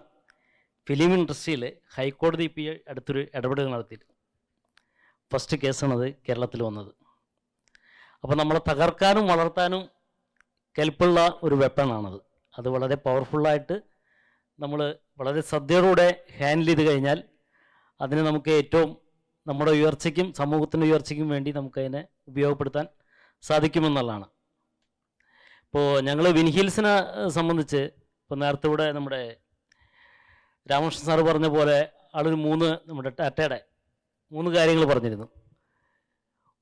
ഫിലിം ഇൻഡസ്ട്രിയിൽ ഹൈക്കോടതി ഇപ്പോൾ അടുത്തൊരു ഇടപെടൽ നടത്തിയിരുന്നു. ഫസ്റ്റ് കേസാണത് കേരളത്തിൽ വന്നത്. അപ്പോൾ നമ്മളെ തകർക്കാനും വളർത്താനും കെൽപ്പുള്ള ഒരു വെപ്പണാണത്. അത് വളരെ പവർഫുള്ളായിട്ട് നമ്മൾ വളരെ ശ്രദ്ധയോടെ ഹാൻഡിൽ ചെയ്ത് കഴിഞ്ഞാൽ അതിനെ നമുക്ക് ഏറ്റവും നമ്മുടെ ഉയർച്ചയ്ക്കും സമൂഹത്തിൻ്റെ ഉയർച്ചയ്ക്കും വേണ്ടി നമുക്കതിനെ ഉപയോഗപ്പെടുത്താൻ സാധിക്കുമെന്നുള്ളതാണ്. ഇപ്പോൾ ഞങ്ങൾ വിൻഹിൽസിനെ സംബന്ധിച്ച് ഇപ്പോൾ നേരത്തെ ഇവിടെ നമ്മുടെ രാമകൃഷ്ണൻ സാറ് പറഞ്ഞ പോലെ ആളൊരു നമ്മുടെ ടാറ്റയുടെ 3 കാര്യങ്ങൾ പറഞ്ഞിരുന്നു.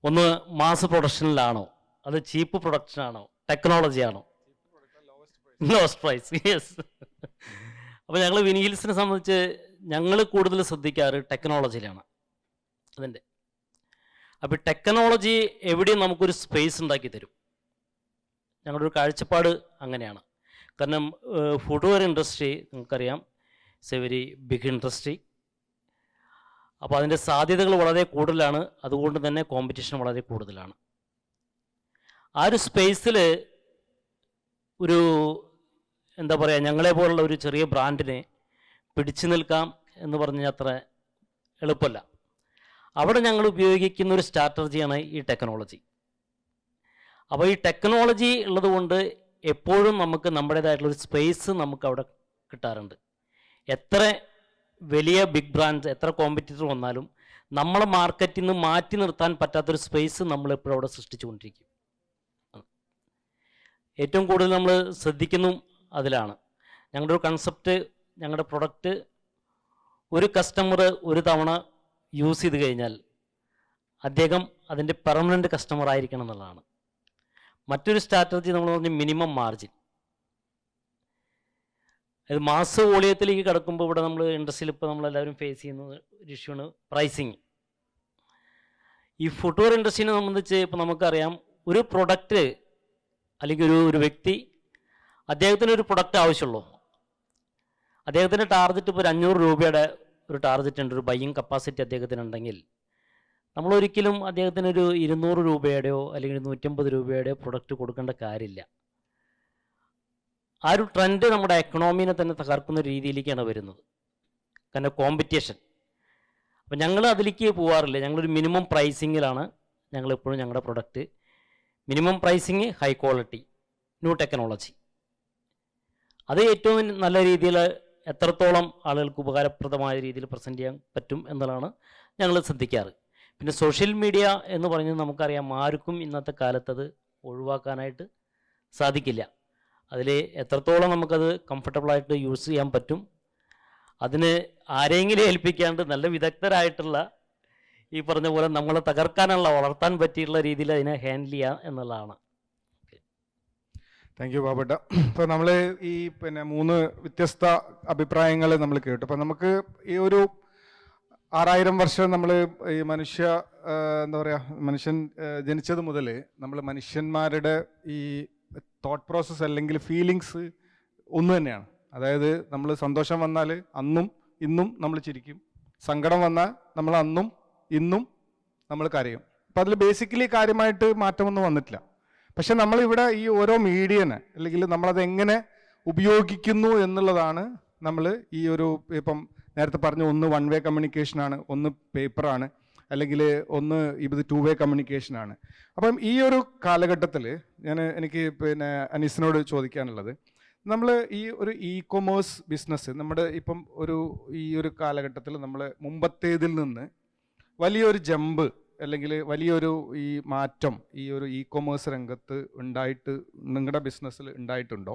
ഒന്ന്, മാസ് പ്രൊഡക്ഷനിലാണോ, അത് ചീപ്പ് പ്രൊഡക്ഷനാണോ, ടെക്നോളജി ആണോ, ലോസ്റ്റ് പ്രൈസ്. യെസ്. അപ്പോൾ ഞങ്ങൾ വിൻഹിൽസിനെ സംബന്ധിച്ച് ഞങ്ങൾ കൂടുതൽ ശ്രദ്ധിക്കാറ് ടെക്നോളജിയിലാണ് അതിൻ്റെ. അപ്പോൾ ടെക്നോളജി എവിടെയും നമുക്കൊരു സ്പേസ് ഉണ്ടാക്കി തരും. ഞങ്ങളുടെ ഒരു കാഴ്ചപ്പാട് അങ്ങനെയാണ്. കാരണം ഫുട്വെയർ ഇൻഡസ്ട്രി നിങ്ങൾക്കറിയാം, it's a very big industry. അപ്പോൾ അതിൻ്റെ സാധ്യതകൾ വളരെ കൂടുതലാണ്, അതുകൊണ്ട് തന്നെ കോമ്പറ്റീഷൻ വളരെ കൂടുതലാണ്. ആ ഒരു സ്പേസിൽ ഒരു എന്താ പറയുക, ഞങ്ങളെ പോലുള്ള ഒരു ചെറിയ ബ്രാൻഡിനെ പിടിച്ചു നിൽക്കാം എന്ന് പറഞ്ഞാൽ അത്ര എളുപ്പമല്ല. അവിടെ ഞങ്ങൾ ഉപയോഗിക്കുന്ന ഒരു സ്ട്രാറ്റജിയാണ് ഈ ടെക്നോളജി. അപ്പോൾ ഈ ടെക്നോളജി ഉള്ളത് കൊണ്ട് എപ്പോഴും നമുക്ക് നമ്മുടേതായിട്ടുള്ളൊരു സ്പേസ് നമുക്ക് അവിടെ കിട്ടാറുണ്ട്. എത്ര വലിയ ബിഗ് ബ്രാൻഡ്സ്, എത്ര കോമ്പറ്റീറ്റർ വന്നാലും നമ്മളെ മാർക്കറ്റിൽ നിന്ന് മാറ്റി നിർത്താൻ പറ്റാത്തൊരു സ്പേസ് നമ്മളെപ്പോഴും അവിടെ സൃഷ്ടിച്ചുകൊണ്ടിരിക്കും. ഏറ്റവും കൂടുതൽ നമ്മൾ ശ്രദ്ധിക്കുന്നു അതിലാണ്. ഞങ്ങളുടെ ഒരു കൺസെപ്റ്റ്, ഞങ്ങളുടെ പ്രൊഡക്റ്റ് ഒരു കസ്റ്റമർ ഒരു തവണ യൂസ് ചെയ്ത് കഴിഞ്ഞാൽ അദ്ദേഹം അതിൻ്റെ പെർമനൻ്റ് കസ്റ്റമർ ആയിരിക്കണം എന്നുള്ളതാണ്. മറ്റൊരു സ്ട്രാറ്റജി നമ്മൾ പറഞ്ഞ മിനിമം മാർജിൻ. അത് മാസ വോളിയത്തിലേക്ക് കിടക്കുമ്പോൾ ഇവിടെ നമ്മൾ ഇൻഡസ്ട്രിയിൽ ഇപ്പോൾ നമ്മളെല്ലാവരും ഫേസ് ചെയ്യുന്ന ഒരു ഇഷ്യൂണ് പ്രൈസിങ്. ഈ ഫുട്വെയർ ഇൻഡസ്ട്രീനെ സംബന്ധിച്ച് ഇപ്പോൾ നമുക്കറിയാം, ഒരു പ്രൊഡക്റ്റ് അല്ലെങ്കിൽ ഒരു വ്യക്തി അദ്ദേഹത്തിന് ഒരു പ്രൊഡക്റ്റ് ആവശ്യമുള്ളൂ. അദ്ദേഹത്തിൻ്റെ ടാർഗറ്റ് ഇപ്പോൾ ഒരു 500 രൂപയുടെ ഒരു ടാർഗറ്റ് ഉണ്ട്, ഒരു ബയ്യിങ് കപ്പാസിറ്റി അദ്ദേഹത്തിനുണ്ടെങ്കിൽ നമ്മളൊരിക്കലും അദ്ദേഹത്തിനൊരു 200 രൂപയുടെയോ അല്ലെങ്കിൽ 150 രൂപയുടെയോ പ്രൊഡക്റ്റ് കൊടുക്കേണ്ട കാര്യമില്ല. ആ ഒരു ട്രെൻഡ് നമ്മുടെ എക്കണോമീനെ തന്നെ തകർക്കുന്ന രീതിയിലേക്കാണ് വരുന്നത്, കാരണം കോമ്പറ്റീഷൻ. അപ്പം ഞങ്ങൾ അതിലേക്ക് പോകാറില്ല. ഞങ്ങളൊരു മിനിമം പ്രൈസിങ്ങിലാണ് ഞങ്ങളെപ്പോഴും ഞങ്ങളുടെ product. Minimum pricing, high quality, new technology. അത് ഏറ്റവും നല്ല രീതിയിൽ എത്രത്തോളം ആളുകൾക്ക് ഉപകാരപ്രദമായ രീതിയിൽ പ്രസൻറ്റ് ചെയ്യാൻ പറ്റും എന്നുള്ളതാണ് ഞങ്ങൾ ശ്രദ്ധിക്കാറ്. പിന്നെ സോഷ്യൽ മീഡിയ എന്ന് പറഞ്ഞത് നമുക്കറിയാം, ആർക്കും ഇന്നത്തെ കാലത്തത് ഒഴിവാക്കാനായിട്ട് സാധിക്കില്ല. അതിൽ എത്രത്തോളം നമുക്കത് കംഫർട്ടബിളായിട്ട് യൂസ് ചെയ്യാൻ പറ്റും, അതിന് ആരെങ്കിലും ഏൽപ്പിക്കാണ്ട് നല്ല വിദഗ്ധരായിട്ടുള്ള ഈ പറഞ്ഞ പോലെ നമ്മളെ തകർക്കാനുള്ള, വളർത്താൻ പറ്റിയുള്ള രീതിയിൽ അതിനെ ഹാൻഡിൽ ചെയ്യുക എന്നുള്ളതാണ്. താങ്ക് യു ബാബേട്ട. ഇപ്പോൾ നമ്മൾ ഈ 3 വ്യത്യസ്ത അഭിപ്രായങ്ങൾ നമ്മൾ കേട്ടു. അപ്പം നമുക്ക് ഈ ഒരു 6000 വർഷം നമ്മൾ ഈ എന്താ പറയുക, മനുഷ്യൻ ജനിച്ചത് മുതൽ നമ്മൾ മനുഷ്യന്മാരുടെ ഈ തോട്ട് പ്രോസസ്സ് അല്ലെങ്കിൽ ഫീലിങ്സ് ഒന്ന് തന്നെയാണ്. അതായത് നമ്മൾ സന്തോഷം വന്നാൽ അന്നും ഇന്നും നമ്മൾ ചിരിക്കും, സങ്കടം വന്നാൽ നമ്മൾ അന്നും ഇന്നും നമ്മൾ കരയും. അപ്പം അതിൽ ബേസിക്കലി കാര്യമായിട്ട് മാറ്റമൊന്നും വന്നിട്ടില്ല. പക്ഷെ നമ്മളിവിടെ ഈ ഓരോ മീഡിയനെ അല്ലെങ്കിൽ നമ്മളത് എങ്ങനെ ഉപയോഗിക്കുന്നു എന്നുള്ളതാണ് നമ്മൾ ഈ ഒരു, ഇപ്പം നേരത്തെ പറഞ്ഞു, ഒന്ന് 1 വേ കമ്മ്യൂണിക്കേഷനാണ്, ഒന്ന് പേപ്പറാണ്, അല്ലെങ്കിൽ ഒന്ന് ഇത് 2 വേ കമ്മ്യൂണിക്കേഷനാണ്. അപ്പം ഈ ഒരു കാലഘട്ടത്തിൽ എനിക്ക് അനീസിനോട് ചോദിക്കാനുള്ളത്, നമ്മൾ ഈ ഒരു കൊമേഴ്സ് ബിസിനസ് നമ്മുടെ ഇപ്പം ഈ ഒരു കാലഘട്ടത്തിൽ നമ്മൾ മുമ്പത്തേതിൽ നിന്ന് വലിയൊരു ജമ്പ് അല്ലെങ്കിൽ വലിയൊരു ഈ മാറ്റം ഈ ഒരു കൊമേഴ്സ് രംഗത്ത് ഉണ്ടായിട്ട് നിങ്ങളുടെ ബിസിനസ്സിൽ ഉണ്ടായിട്ടുണ്ടോ?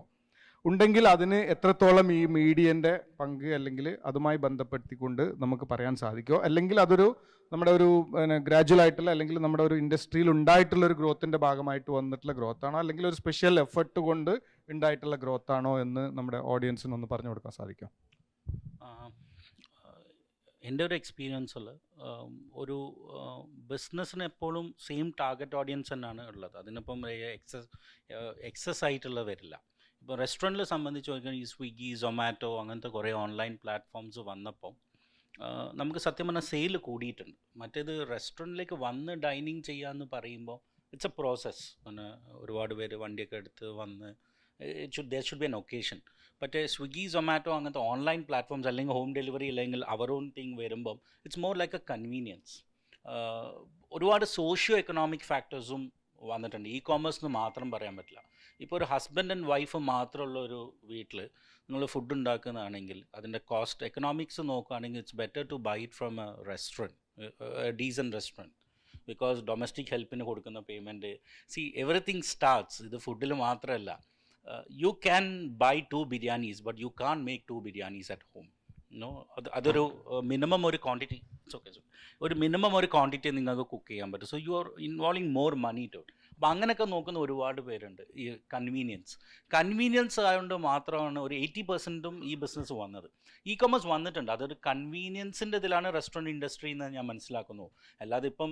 ഉണ്ടെങ്കിൽ അതിന് എത്രത്തോളം ഈ മീഡിയൻ്റെ പങ്ക് അല്ലെങ്കിൽ അതുമായി ബന്ധപ്പെടുത്തിക്കൊണ്ട് നമുക്ക് പറയാൻ സാധിക്കുമോ? അല്ലെങ്കിൽ അതൊരു നമ്മുടെ ഒരു ഗ്രാജുവൽ ആയിട്ടുള്ള അല്ലെങ്കിൽ നമ്മുടെ ഒരു ഇൻഡസ്ട്രിയിൽ ഉണ്ടായിട്ടുള്ള ഒരു ഗ്രോത്തിൻ്റെ ഭാഗമായിട്ട് വന്നിട്ടുള്ള ഗ്രോത്താണോ, അല്ലെങ്കിൽ ഒരു സ്പെഷ്യൽ എഫർട്ട് കൊണ്ട് ഉണ്ടായിട്ടുള്ള ഗ്രോത്താണോ എന്ന് നമ്മുടെ ഓഡിയൻസിന് ഒന്ന് പറഞ്ഞു കൊടുക്കാൻ സാധിക്കും? എൻ്റെ ഒരു എക്സ്പീരിയൻസിൽ ഒരു ബിസിനസ്സിന് എപ്പോഴും സെയിം ടാർഗറ്റ് ഓഡിയൻസ് തന്നെയാണ് ഉള്ളത്. അതിനിപ്പം എക്സസ് ആയിട്ടുള്ള വരില്ല. ഇപ്പോൾ റെസ്റ്റോറൻറ്റിൽ സംബന്ധിച്ച് നോക്കിയാൽ ഈ സ്വിഗ്ഗി, സൊമാറ്റോ അങ്ങനത്തെ കുറേ ഓൺലൈൻ പ്ലാറ്റ്ഫോംസ് വന്നപ്പോൾ നമുക്ക് സത്യം പറഞ്ഞാൽ സെയിൽ കൂടിയിട്ടുണ്ട്. മറ്റേത് റെസ്റ്റോറൻറ്റിലേക്ക് വന്ന് ഡൈനിങ് ചെയ്യാമെന്ന് പറയുമ്പോൾ ഇറ്റ്സ് എ പ്രോസസ്സ്. പിന്നെ ഒരുപാട് പേര് വണ്ടിയൊക്കെ എടുത്ത് വന്ന് there should be an occasion. പക്ഷേ സ്വിഗ്ഗി, സൊമാറ്റോ അങ്ങനത്തെ ഓൺലൈൻ പ്ലാറ്റ്ഫോംസ് അല്ലെങ്കിൽ ഹോം ഡെലിവറി അല്ലെങ്കിൽ അവർ ഓൺ തിങ് വരുമ്പം it's more like A convenience. ഒരുപാട് സോഷ്യോ എക്കണോമിക് ഫാക്ടേഴ്സും വന്നിട്ടുണ്ട്. കൊമേഴ്സിന് മാത്രം പറയാൻ പറ്റില്ല. ഇപ്പോൾ ഒരു ഹസ്ബൻഡ് ആൻഡ് വൈഫ് മാത്രമുള്ള ഒരു വീട്ടിൽ നിങ്ങൾ ഫുഡ് ഉണ്ടാക്കുന്നതാണെങ്കിൽ അതിൻ്റെ കോസ്റ്റ് എക്കണോമിക്സ് നോക്കുകയാണെങ്കിൽ it's better to buy it from a restaurant, decent restaurant. Because domestic ഹെൽപ്പിന് കൊടുക്കുന്ന പേയ്മെൻറ്റ്, എവറിത്തിങ് സ്റ്റാർട്ട്സ്. ഇത് ഫുഡിൽ മാത്രമല്ല. You can buy 2 biryanis, but you can't make 2 biryanis at home. No, അതൊരു മിനിമം ഒരു ക്വാണ്ടിറ്റി, ഒരു minimum ഒരു ക്വാണ്ടിറ്റി നിങ്ങൾക്ക് കുക്ക് ചെയ്യാൻ പറ്റും. So you are involving more money to it. അപ്പം അങ്ങനെയൊക്കെ നോക്കുന്ന ഒരുപാട് പേരുണ്ട്. ഈ കൺവീനിയൻസ് ആയതുകൊണ്ട് മാത്രമാണ് ഒരു 80% ഈ ബിസിനസ് വന്നത്. ഇ കൊമേഴ്സ് വന്നിട്ടുണ്ട്, അതൊരു കൺവീനിയൻസിൻ്റെ ഇതിലാണ് റെസ്റ്റോറൻറ്റ് ഇൻഡസ്ട്രി എന്ന് ഞാൻ മനസ്സിലാക്കുന്നു. അല്ലാതെ ഇപ്പം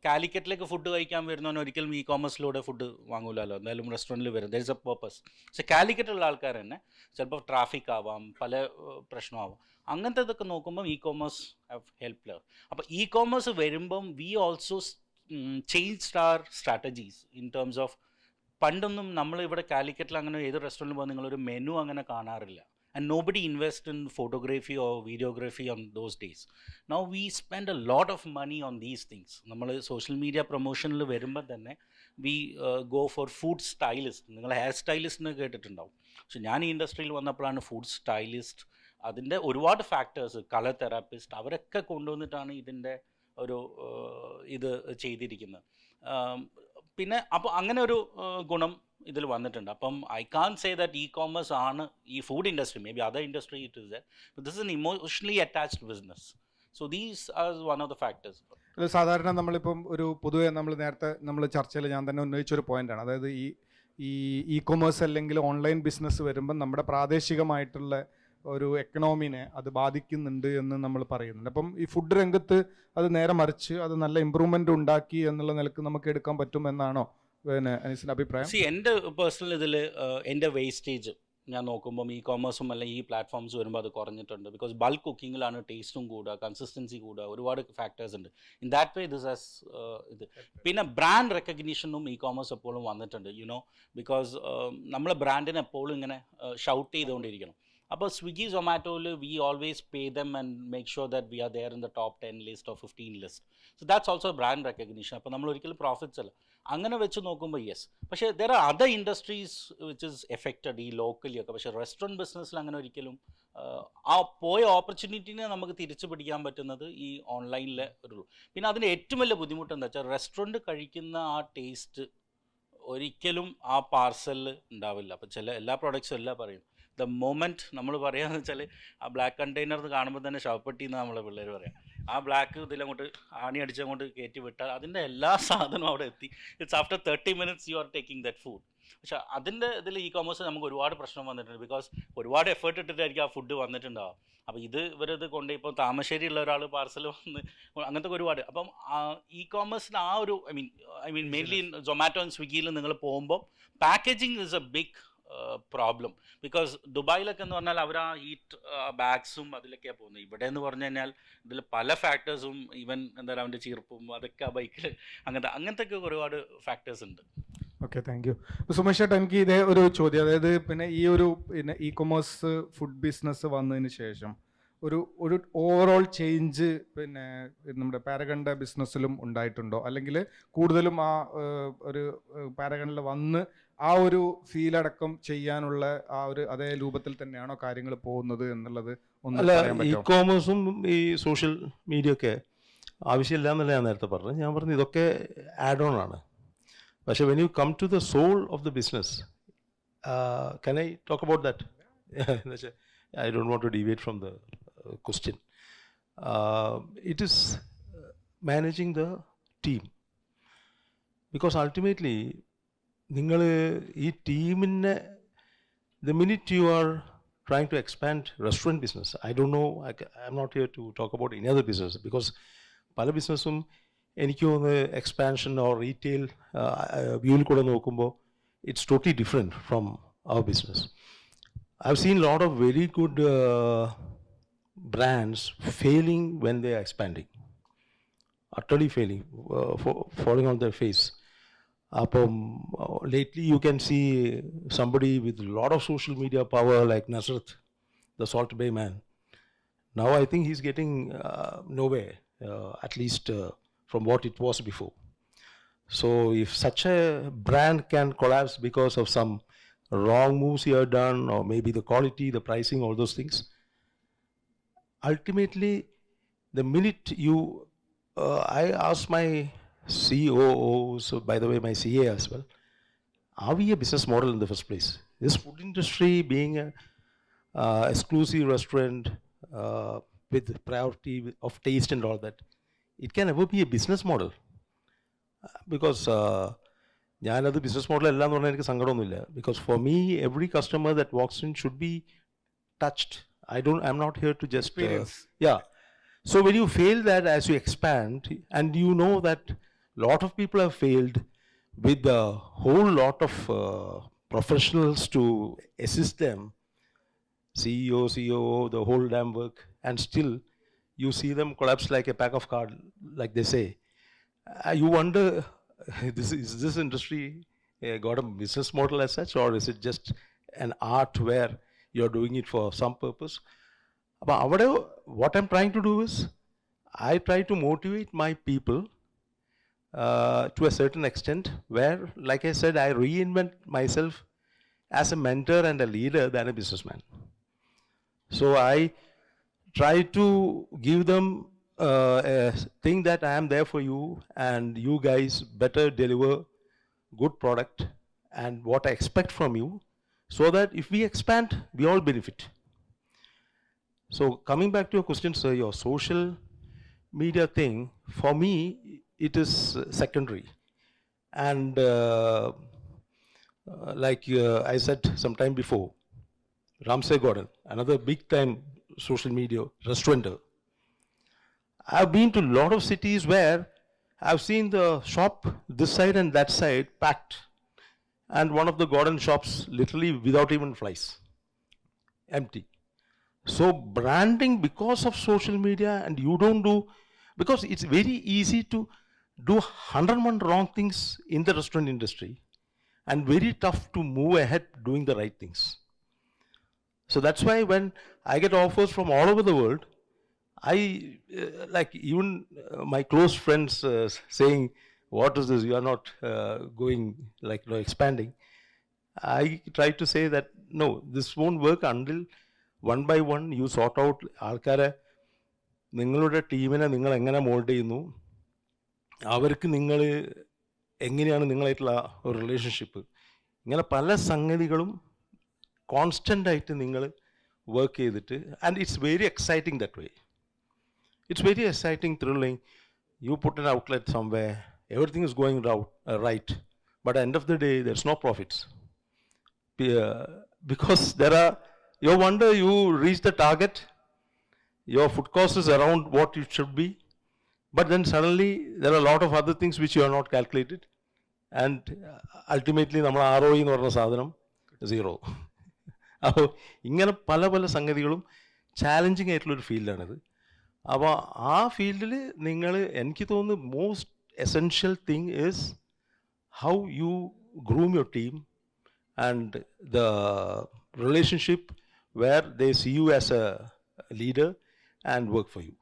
കാലിക്കറ്റിലേക്ക് ഫുഡ് കഴിക്കാൻ വരുന്നവന് ഒരിക്കലും ഇ കൊമേഴ്സിലൂടെ ഫുഡ് വാങ്ങൂലല്ലോ, എന്തായാലും റെസ്റ്റോറൻറ്റിൽ വരും. There is A purpose. പക്ഷെ കാലിക്കറ്റുള്ള ആൾക്കാർ തന്നെ ചിലപ്പോൾ ട്രാഫിക് ആവാം, പല പ്രശ്നമാവാം. അങ്ങനത്തെ ഇതൊക്കെ നോക്കുമ്പം ഇ കൊമേഴ്സ് ഹാവ് ഹെൽപ്ഡ്. അപ്പോൾ ഇ കൊമേഴ്സ് വരുമ്പം we also changed are strategies in terms of, പണ്ടൊന്നും നമ്മൾ ഇവിടെ കാലിക്കറ്റിൽ അങ്ങനെ ഏത് റെസ്റ്റോറൻറ്റിൽ പോകുമ്പോൾ നിങ്ങളൊരു മെനു അങ്ങനെ കാണാറില്ല. And nobody invests in photography or videography on those days. Now we spend a lot of money on these things. നമ്മൾ സോഷ്യൽ മീഡിയ പ്രൊമോഷനിൽ വരുമ്പോൾ തന്നെ we go for food stylist. നിങ്ങൾ ഹെയർ സ്റ്റൈലിസ്റ്റിനെ കേട്ടിട്ടുണ്ടാവും. പക്ഷെ ഞാൻ ഈ ഇൻഡസ്ട്രിയിൽ വന്നപ്പോഴാണ് ഫുഡ് സ്റ്റൈലിസ്റ്റ്, അതിൻ്റെ ഒരുപാട് ഫാക്ടേഴ്സ്, കളർ തെറാപ്പിസ്റ്റ്, അവരൊക്കെ കൊണ്ടുവന്നിട്ടാണ് ഇതിൻ്റെ ഒരു ഇത് ചെയ്തിരിക്കുന്നത്. പിന്നെ അപ്പോൾ അങ്ങനെ ഒരു ഗുണം ഇതിൽ വന്നിട്ടുണ്ട്. അപ്പം I can say that e commerce ആണ് ഈ food industry, may be other industry it is that, but this is an emotionally attached business. So these are one of the factors. സാധാരണ നമ്മളിപ്പം ഒരു പൊതുവെ നമ്മൾ നേരത്തെ നമ്മൾ ചർച്ചയിൽ ഞാൻ തന്നെ ഉന്നയിച്ചൊരു പോയിന്റാണ്, അതായത് ഈ കൊമേഴ്സ് അല്ലെങ്കിൽ ഓൺലൈൻ ബിസിനസ് വരുമ്പം നമ്മുടെ പ്രാദേശികമായിട്ടുള്ള ഒരു എക്കണോമിനെ അത് ബാധിക്കുന്നുണ്ട് എന്ന് നമ്മൾ പറയുന്നുണ്ട്. അപ്പം ഈ ഫുഡ് രംഗത്ത് അത് നേരെ മറിച്ച് അത് നല്ല ഇമ്പ്രൂവ്മെൻ്റ് ഉണ്ടാക്കി എന്നുള്ള നിലക്ക് നമുക്ക് എടുക്കാൻ പറ്റുമെന്നാണോ പിന്നെ അനീസിൻ്റെ അഭിപ്രായം? എൻ്റെ പേഴ്സണൽ ഇതിൽ എൻ്റെ വേസ്റ്റേജ് ഞാൻ നോക്കുമ്പം ഇ കോമേഴ്സും അല്ലെങ്കിൽ ഈ പ്ലാറ്റ്ഫോംസ് വരുമ്പോൾ അത് കുറഞ്ഞിട്ടുണ്ട്. ബിക്കോസ് ബൾക്ക് കുക്കിങ്ങിലാണ് ടേസ്റ്റും കൂടുക, കൺസിസ്റ്റൻസി കൂടുക, ഒരുപാട് ഫാക്ടേഴ്സ് ഉണ്ട്. In that way this has ഇത്. പിന്നെ ബ്രാൻഡ് റെക്കഗ്നീഷനും ഇ കോമേഴ്സ് എപ്പോഴും വന്നിട്ടുണ്ട്, യുനോ, ബിക്കോസ് നമ്മളെ ബ്രാൻഡിനെ എപ്പോഴും ഇങ്ങനെ ഷൗട്ട് ചെയ്തുകൊണ്ടിരിക്കണം. അപ്പോൾ സ്വിഗ്ഗി സൊമാറ്റോയിൽ we always pay them and make sure that we are there in the top 10 list or 15 list. So that's also brand recognition. അപ്പോൾ നമ്മൾ ഒരിക്കലും പ്രോഫിറ്റ്സ് അല്ല അങ്ങനെ വെച്ച് നോക്കുമ്പോൾ യെസ്. പക്ഷേ there are other industries which is effected ഈ locally ഒക്കെ. പക്ഷേ റെസ്റ്റോറൻറ്റ് ബിസിനസ്സിൽ അങ്ങനെ ഒരിക്കലും ആ പോയ ഓപ്പർച്യൂണിറ്റിനെ നമുക്ക് തിരിച്ചു പിടിക്കാൻ പറ്റുന്നത് ഈ ഓൺലൈനിലെ ഒരു. പിന്നെ അതിൻ്റെ ഏറ്റവും വലിയ ബുദ്ധിമുട്ട് എന്താ വെച്ചാൽ റെസ്റ്റോറൻറ്റ് കഴിക്കുന്ന ആ ടേസ്റ്റ് ഒരിക്കലും ആ പാർസലിൽ ഉണ്ടാവില്ല. അപ്പോൾ എല്ലാ പ്രോഡക്റ്റ്സും എല്ലാം പറയും ദ മൊമെൻറ്റ് നമ്മൾ പറയാന്ന് വെച്ചാൽ ആ ബ്ലാക്ക് കണ്ടെയ്നർ കാണുമ്പോൾ തന്നെ ശവപ്പെട്ടി എന്നാണ് നമ്മളെ പിള്ളേർ പറയാം. ആ ബ്ലാക്ക് ഇതിലങ്ങോട്ട് ആണി അടിച്ചങ്ങോട്ട് കയറ്റി വിട്ടാൽ അതിൻ്റെ എല്ലാ സാധനവും അവിടെ എത്തി. It's after 30 minutes you are taking that food. പക്ഷേ അതിൻ്റെ ഇതിൽ ഇ കോമേഴ്സ് നമുക്ക് ഒരുപാട് പ്രശ്നം വന്നിട്ടുണ്ട്. ബിക്കോസ് ഒരുപാട് എഫേർട്ട് ഇട്ടിട്ടായിരിക്കും ആ ഫുഡ് വന്നിട്ടുണ്ടാവും. അപ്പോൾ ഇവരത് കൊണ്ട് ഇപ്പോൾ താമശ്ശേരിയുള്ള ഒരാൾ പാർസൽ വന്ന് അങ്ങനത്തെ ഒരുപാട്. അപ്പം ഇ കോമേഴ്സിന് ആ ഒരു I mean mainly Zomato and സ്വിഗ്ഗിയിൽ നിങ്ങൾ പോകുമ്പോൾ packaging is a big problem. Because ദുബായിലൊക്കെ എന്ന് പറഞ്ഞാൽ അവർ ആ ഹീറ്റ് ബാഗ്സും അതിലൊക്കെയാണ് പോകുന്നത്. ഇവിടെ എന്ന് പറഞ്ഞു കഴിഞ്ഞാൽ ഇതിൽ പല ഫാക്ടേഴ്സും, ഈവൻ എന്താ പറയുക അവൻ്റെ ചീർപ്പും അതൊക്കെ ആ ബൈക്കിൽ അങ്ങനത്തെ ഒക്കെ ഒരുപാട് ഫാക്ടേഴ്സ് ഉണ്ട്. Okay, thank you. സുമേഷ് ചേട്ടാ, എനിക്ക് ഇതേ ഒരു ചോദ്യം, അതായത് പിന്നെ പിന്നെ ഇ കൊമേഴ്സ് ഫുഡ് ബിസിനസ് വന്നതിന് ശേഷം ഒരു ഓവറോൾ ചേഞ്ച് പിന്നെ നമ്മുടെ പാരഗണിൻ്റെ ബിസിനസ്സിലും ഉണ്ടായിട്ടുണ്ടോ? അല്ലെങ്കിൽ കൂടുതലും ആ ഒരു പാരഗണിൽ വന്ന് ആ ഒരു ഫീലടക്കം ചെയ്യാനുള്ള ആ ഒരു അതേ രൂപത്തിൽ തന്നെയാണോ കാര്യങ്ങൾ പോകുന്നത് എന്നുള്ളത് ഒന്ന് പറയാൻ പറ്റുമോ? ഇ കോമേഴ്സും ഈ സോഷ്യൽ മീഡിയ ഒക്കെ ആവശ്യമില്ല എന്നല്ല ഞാൻ നേരത്തെ പറഞ്ഞത്. ഞാൻ പറഞ്ഞു ഇതൊക്കെ ആഡ് ഓൺ ആണ്. പക്ഷേ when you come to the soul of the business, can I talk about that? I don't want to deviate from the question. It is managing the team. Because ultimately, നിങ്ങൾ ഈ ടീമിനെ the minute you are trying to expand restaurant business, I don't know, I'm not here to talk about any other business, because പല ബിസിനസ്സും എനിക്ക് തോന്നുന്നു expansion or retail വ്യൂവിൽ കൂടെ നോക്കുമ്പോൾ it's totally different from our business. I've seen a lot of very good brands failing when they are expanding, utterly failing, falling on their face. Lately you can see somebody with a lot of social media power like Nasrat, the Salt Bay man. Now I think he's getting nowhere, at least from what it was before. So if such a brand can collapse because of some wrong moves he had done, or maybe the quality, the pricing, all those things, ultimately the minute you I asked my COO, so by the way my CA as well, are we a business model in the first place? This food industry being a exclusive restaurant with priority of taste and all that, it can never be a business model. Because ഞാനത് business model അല്ല എന്ന് പറഞ്ഞാൽ എനിക്ക് സങ്കടമൊന്നുമില്ല. Because for me every customer that walks in should be touched. I'm not here to just Experience. yeah. So when you fail that as you expand, and you know that lot of people have failed with a whole lot of professionals to assist them, CEO, COO, the whole damn work, and still you see them collapse like a pack of cards, like they say. You wonder, is this industry got a business model as such, or is it just an art where you're doing it for some purpose? But what I'm trying to do is, I try to motivate my people to a certain extent, where, like I said, I reinvent myself as a mentor and a leader than a businessman. So I try to give them a thing that I am there for you, and you guys better deliver good product and what I expect from you, so that if we expand, we all benefit. So coming back to your question, sir, your social media thing, for me, it is secondary. And like I said some time before, Ramsay Gordon, another big time social media restaurateur. I've been to a lot of cities where I've seen the shop this side and that side packed, and one of the Gordon shops literally without even flies, empty. So branding, because of social media, and you don't do, because it's very easy to do 101 wrong things in the restaurant industry, and very tough to move ahead doing the right things. So that's why when I get offers from all over the world, I like even my close friends saying, what is this, you are not going, like, expanding. I try to say that no, this won't work until one by one you sort out ആൾക്കാരെ, നിങ്ങളുടെ ടീമിനെ നിങ്ങൾ എങ്ങനെ mould ചെയ്യുന്നു, അവർക്ക് നിങ്ങൾ എങ്ങനെയാണ് നിങ്ങളായിട്ടുള്ള ഒരു റിലേഷൻഷിപ്പ്, ഇങ്ങനെ പല സംഗതികളും കോൺസ്റ്റൻ്റ് ആയിട്ട് നിങ്ങൾ വർക്ക് ചെയ്തിട്ട്, and it's very exciting that way. It's very exciting, thrilling. You put an outlet somewhere, everything is going right, but at the end of the day, there's no profits. Because you wonder, you reach the target, your food cost is around what it should be, but then suddenly there are a lot of other things which you are not calculated, and ultimately, നമ്മൾ ROE എന്ന് പറഞ്ഞ സാധനം 0. അപ്പോൾ ഇങ്ങനെ പല പല സംഗതികളും challenging ആയിട്ടുള്ളൊരു ഫീൽഡാണിത്. അപ്പോൾ ആ ഫീൽഡിൽ നിങ്ങൾ, എനിക്ക് തോന്നുന്നു most essential thing is how you groom your team and the relationship where they see you as a leader and work for you.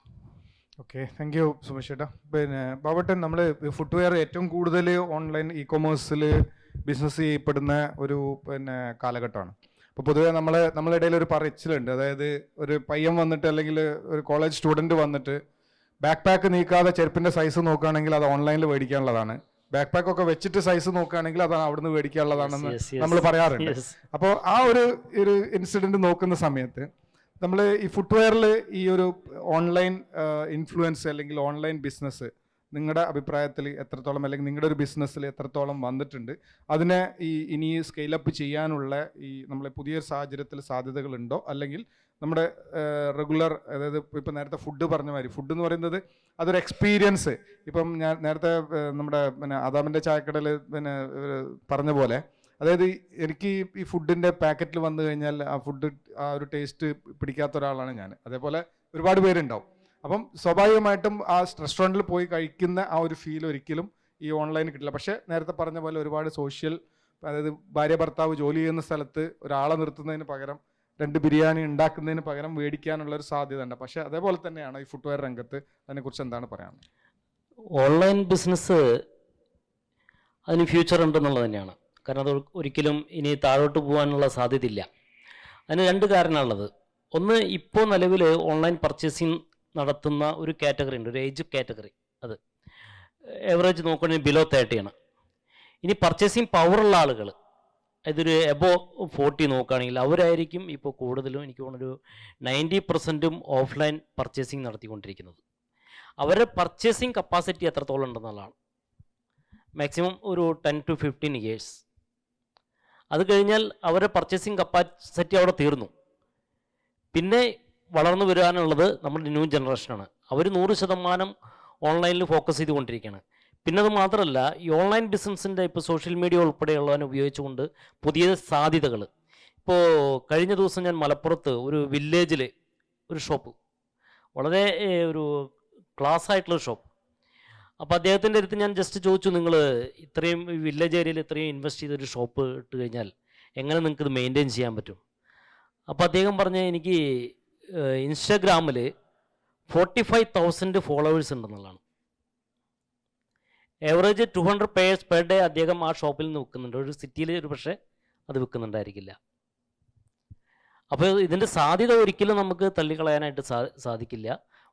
Okay, thank you Sumesh ചേട്ടാ. പിന്നെ ബാബട്ടൻ, നമ്മൾ ഫുട്വെയർ ഏറ്റവും കൂടുതൽ ഓൺലൈൻ ഇ-കൊമേഴ്സിൽ ബിസിനസ് ചെയ്യപ്പെടുന്ന ഒരു കാലഘട്ടമാണ്. അപ്പോൾ പൊതുവേ നമ്മളുടെ ഇടയിൽ ഒരു പറച്ചിലുണ്ട്, അതായത് ഒരു പയ്യൻ വന്നിട്ട് അല്ലെങ്കിൽ ഒരു കോളേജ് സ്റ്റുഡൻറ്റ് വന്നിട്ട് ബാക്ക് പാക്ക് നീക്കാതെ ചെരുപ്പിൻ്റെ സൈസ് നോക്കുകയാണെങ്കിൽ അത് ഓൺലൈനിൽ മേടിക്കാനുള്ളതാണ്, ബാക്ക് പാക്ക് ഒക്കെ വെച്ചിട്ട് സൈസ് നോക്കുകയാണെങ്കിൽ അത് അവിടുന്ന് മേടിക്കാനുള്ളതാണെന്ന് നമ്മൾ പറയാറുണ്ട്. അപ്പോൾ ആ ഒരു ഇൻസിഡൻറ്റ് നോക്കുന്ന സമയത്ത് നമ്മൾ ഈ ഫുട്വെയറിൽ ഈ ഒരു ഓൺലൈൻ ഇൻഫ്ലുവൻസ് അല്ലെങ്കിൽ ഓൺലൈൻ ബിസിനസ് നിങ്ങളുടെ അഭിപ്രായത്തിൽ എത്രത്തോളം, അല്ലെങ്കിൽ നിങ്ങളുടെ ഒരു ബിസിനസ്സിൽ എത്രത്തോളം വന്നിട്ടുണ്ട്, അതിനെ ഇനി സ്കെയിലപ്പ് ചെയ്യാനുള്ള നമ്മളെ പുതിയൊരു സാഹചര്യത്തിൽ സാധ്യതകളുണ്ടോ, അല്ലെങ്കിൽ നമ്മുടെ റെഗുലർ, അതായത് ഇപ്പം നേരത്തെ ഫുഡ് പറഞ്ഞ മാതിരി, ഫുഡ് എന്ന് പറയുന്നത് അതൊരു എക്സ്പീരിയൻസ്. ഇപ്പം ഞാൻ നേരത്തെ നമ്മുടെ ആദാമിൻ്റെ ചായക്കടയിൽ പറഞ്ഞ പോലെ, അതായത് എനിക്ക് ഈ ഫുഡിൻ്റെ പാക്കറ്റിൽ വന്നു കഴിഞ്ഞാൽ ആ ഫുഡ് ആ ഒരു ടേസ്റ്റ് പിടിക്കാത്ത ഒരാളാണ് ഞാൻ. അതേപോലെ ഒരുപാട് പേരുണ്ടാവും. അപ്പം സ്വാഭാവികമായിട്ടും ആ റെസ്റ്റോറൻറ്റിൽ പോയി കഴിക്കുന്ന ആ ഒരു ഫീൽ ഒരിക്കലും ഈ ഓൺലൈനിൽ കിട്ടില്ല. പക്ഷേ നേരത്തെ പറഞ്ഞ പോലെ ഒരുപാട് സോഷ്യൽ, അതായത് ഭാര്യ ഭർത്താവ് ജോലി ചെയ്യുന്ന സ്ഥലത്ത് ഒരാളെ നിർത്തുന്നതിന് പകരം 2 ബിരിയാണി ഉണ്ടാക്കുന്നതിന് പകരം മേടിക്കാനുള്ളൊരു സാധ്യത ഉണ്ട്. പക്ഷേ അതേപോലെ തന്നെയാണ് ഈ ഫുട്വെയർ രംഗത്ത്. അതിനെക്കുറിച്ച് എന്താണ് പറയാനുള്ളത്? ഓൺലൈൻ ബിസിനസ് അതിന് ഫ്യൂച്ചർ ഉണ്ടെന്നുള്ളത് തന്നെയാണ്. കാരണം അത് ഒരിക്കലും ഇനി താഴോട്ട് പോകാനുള്ള സാധ്യതയില്ല. അതിന് 2 കാരണമുള്ളത്. ഒന്ന്, ഇപ്പോൾ നിലവിൽ ഓൺലൈൻ പർച്ചേസിങ് നടത്തുന്ന ഒരു കാറ്റഗറി ഉണ്ട്, ഒരു ഏജ് കാറ്റഗറി. അത് എവറേജ് നോക്കുകയാണെങ്കിൽ ബിലോ 30 ആണ്. ഇനി പർച്ചേസിങ് പവറുള്ള ആളുകൾ, ഇതൊരു എബോ 40 നോക്കുകയാണെങ്കിൽ അവരായിരിക്കും ഇപ്പോൾ കൂടുതലും, എനിക്ക് തോന്നുന്നൊരു 90% ഓഫ്ലൈൻ പർച്ചേസിങ് നടത്തിക്കൊണ്ടിരിക്കുന്നത്. അവരുടെ പർച്ചേസിങ് കപ്പാസിറ്റി എത്രത്തോളം ഉണ്ടെന്നുള്ളതാണ് മാക്സിമം ഒരു 10 to 15 ഇയേഴ്സ്. അത് കഴിഞ്ഞാൽ അവരുടെ പർച്ചേസിങ് കപ്പാസിറ്റി അവിടെ തീർന്നു. പിന്നെ വളർന്നു വരാനുള്ളത് നമ്മുടെ ന്യൂ ജനറേഷനാണ്. അവർ 100% ഓൺലൈനിൽ ഫോക്കസ് ചെയ്തുകൊണ്ടിരിക്കുകയാണ്. പിന്നെ അത് മാത്രമല്ല, ഈ ഓൺലൈൻ ബിസിനസ്സിൻ്റെ ഇപ്പോൾ സോഷ്യൽ മീഡിയ ഉൾപ്പെടെയുള്ളതിനെ ഉപയോഗിച്ചുകൊണ്ട് പുതിയ സാധ്യതകൾ. ഇപ്പോൾ കഴിഞ്ഞ ദിവസം ഞാൻ മലപ്പുറത്ത് ഒരു വില്ലേജിൽ ഒരു ഷോപ്പ്, വളരെ ഒരു ക്ലാസ് ആയിട്ടുള്ള ഷോപ്പ്. അപ്പോൾ അദ്ദേഹത്തിൻ്റെ അടുത്ത് ഞാൻ ജസ്റ്റ് ചോദിച്ചു, നിങ്ങൾ ഇത്രയും വില്ലേജ് ഏരിയയിൽ ഇത്രയും ഇൻവെസ്റ്റ് ചെയ്തൊരു ഷോപ്പ് ഇട്ട് കഴിഞ്ഞാൽ എങ്ങനെ നിങ്ങൾക്ക് ഇത് മെയിൻറ്റെയിൻ ചെയ്യാൻ പറ്റും? അപ്പോൾ അദ്ദേഹം പറഞ്ഞ, എനിക്ക് ഇൻസ്റ്റാഗ്രാമിൽ 45,000 ഫോളോവേഴ്സ് ഉണ്ടെന്നുള്ളതാണ്. ഏവറേജ് 200 പേഴ്സ് പെർ ഡേ അദ്ദേഹം ആ ഷോപ്പിൽ നിന്ന് വിൽക്കുന്നുണ്ട്. ഒരു സിറ്റിയിൽ ഒരു പക്ഷേ അത് വിൽക്കുന്നുണ്ടായിരിക്കില്ല. അപ്പോൾ ഇതിൻ്റെ സാധ്യത ഒരിക്കലും നമുക്ക് തള്ളിക്കളയാനായിട്ട് സാധിക്കില്ല.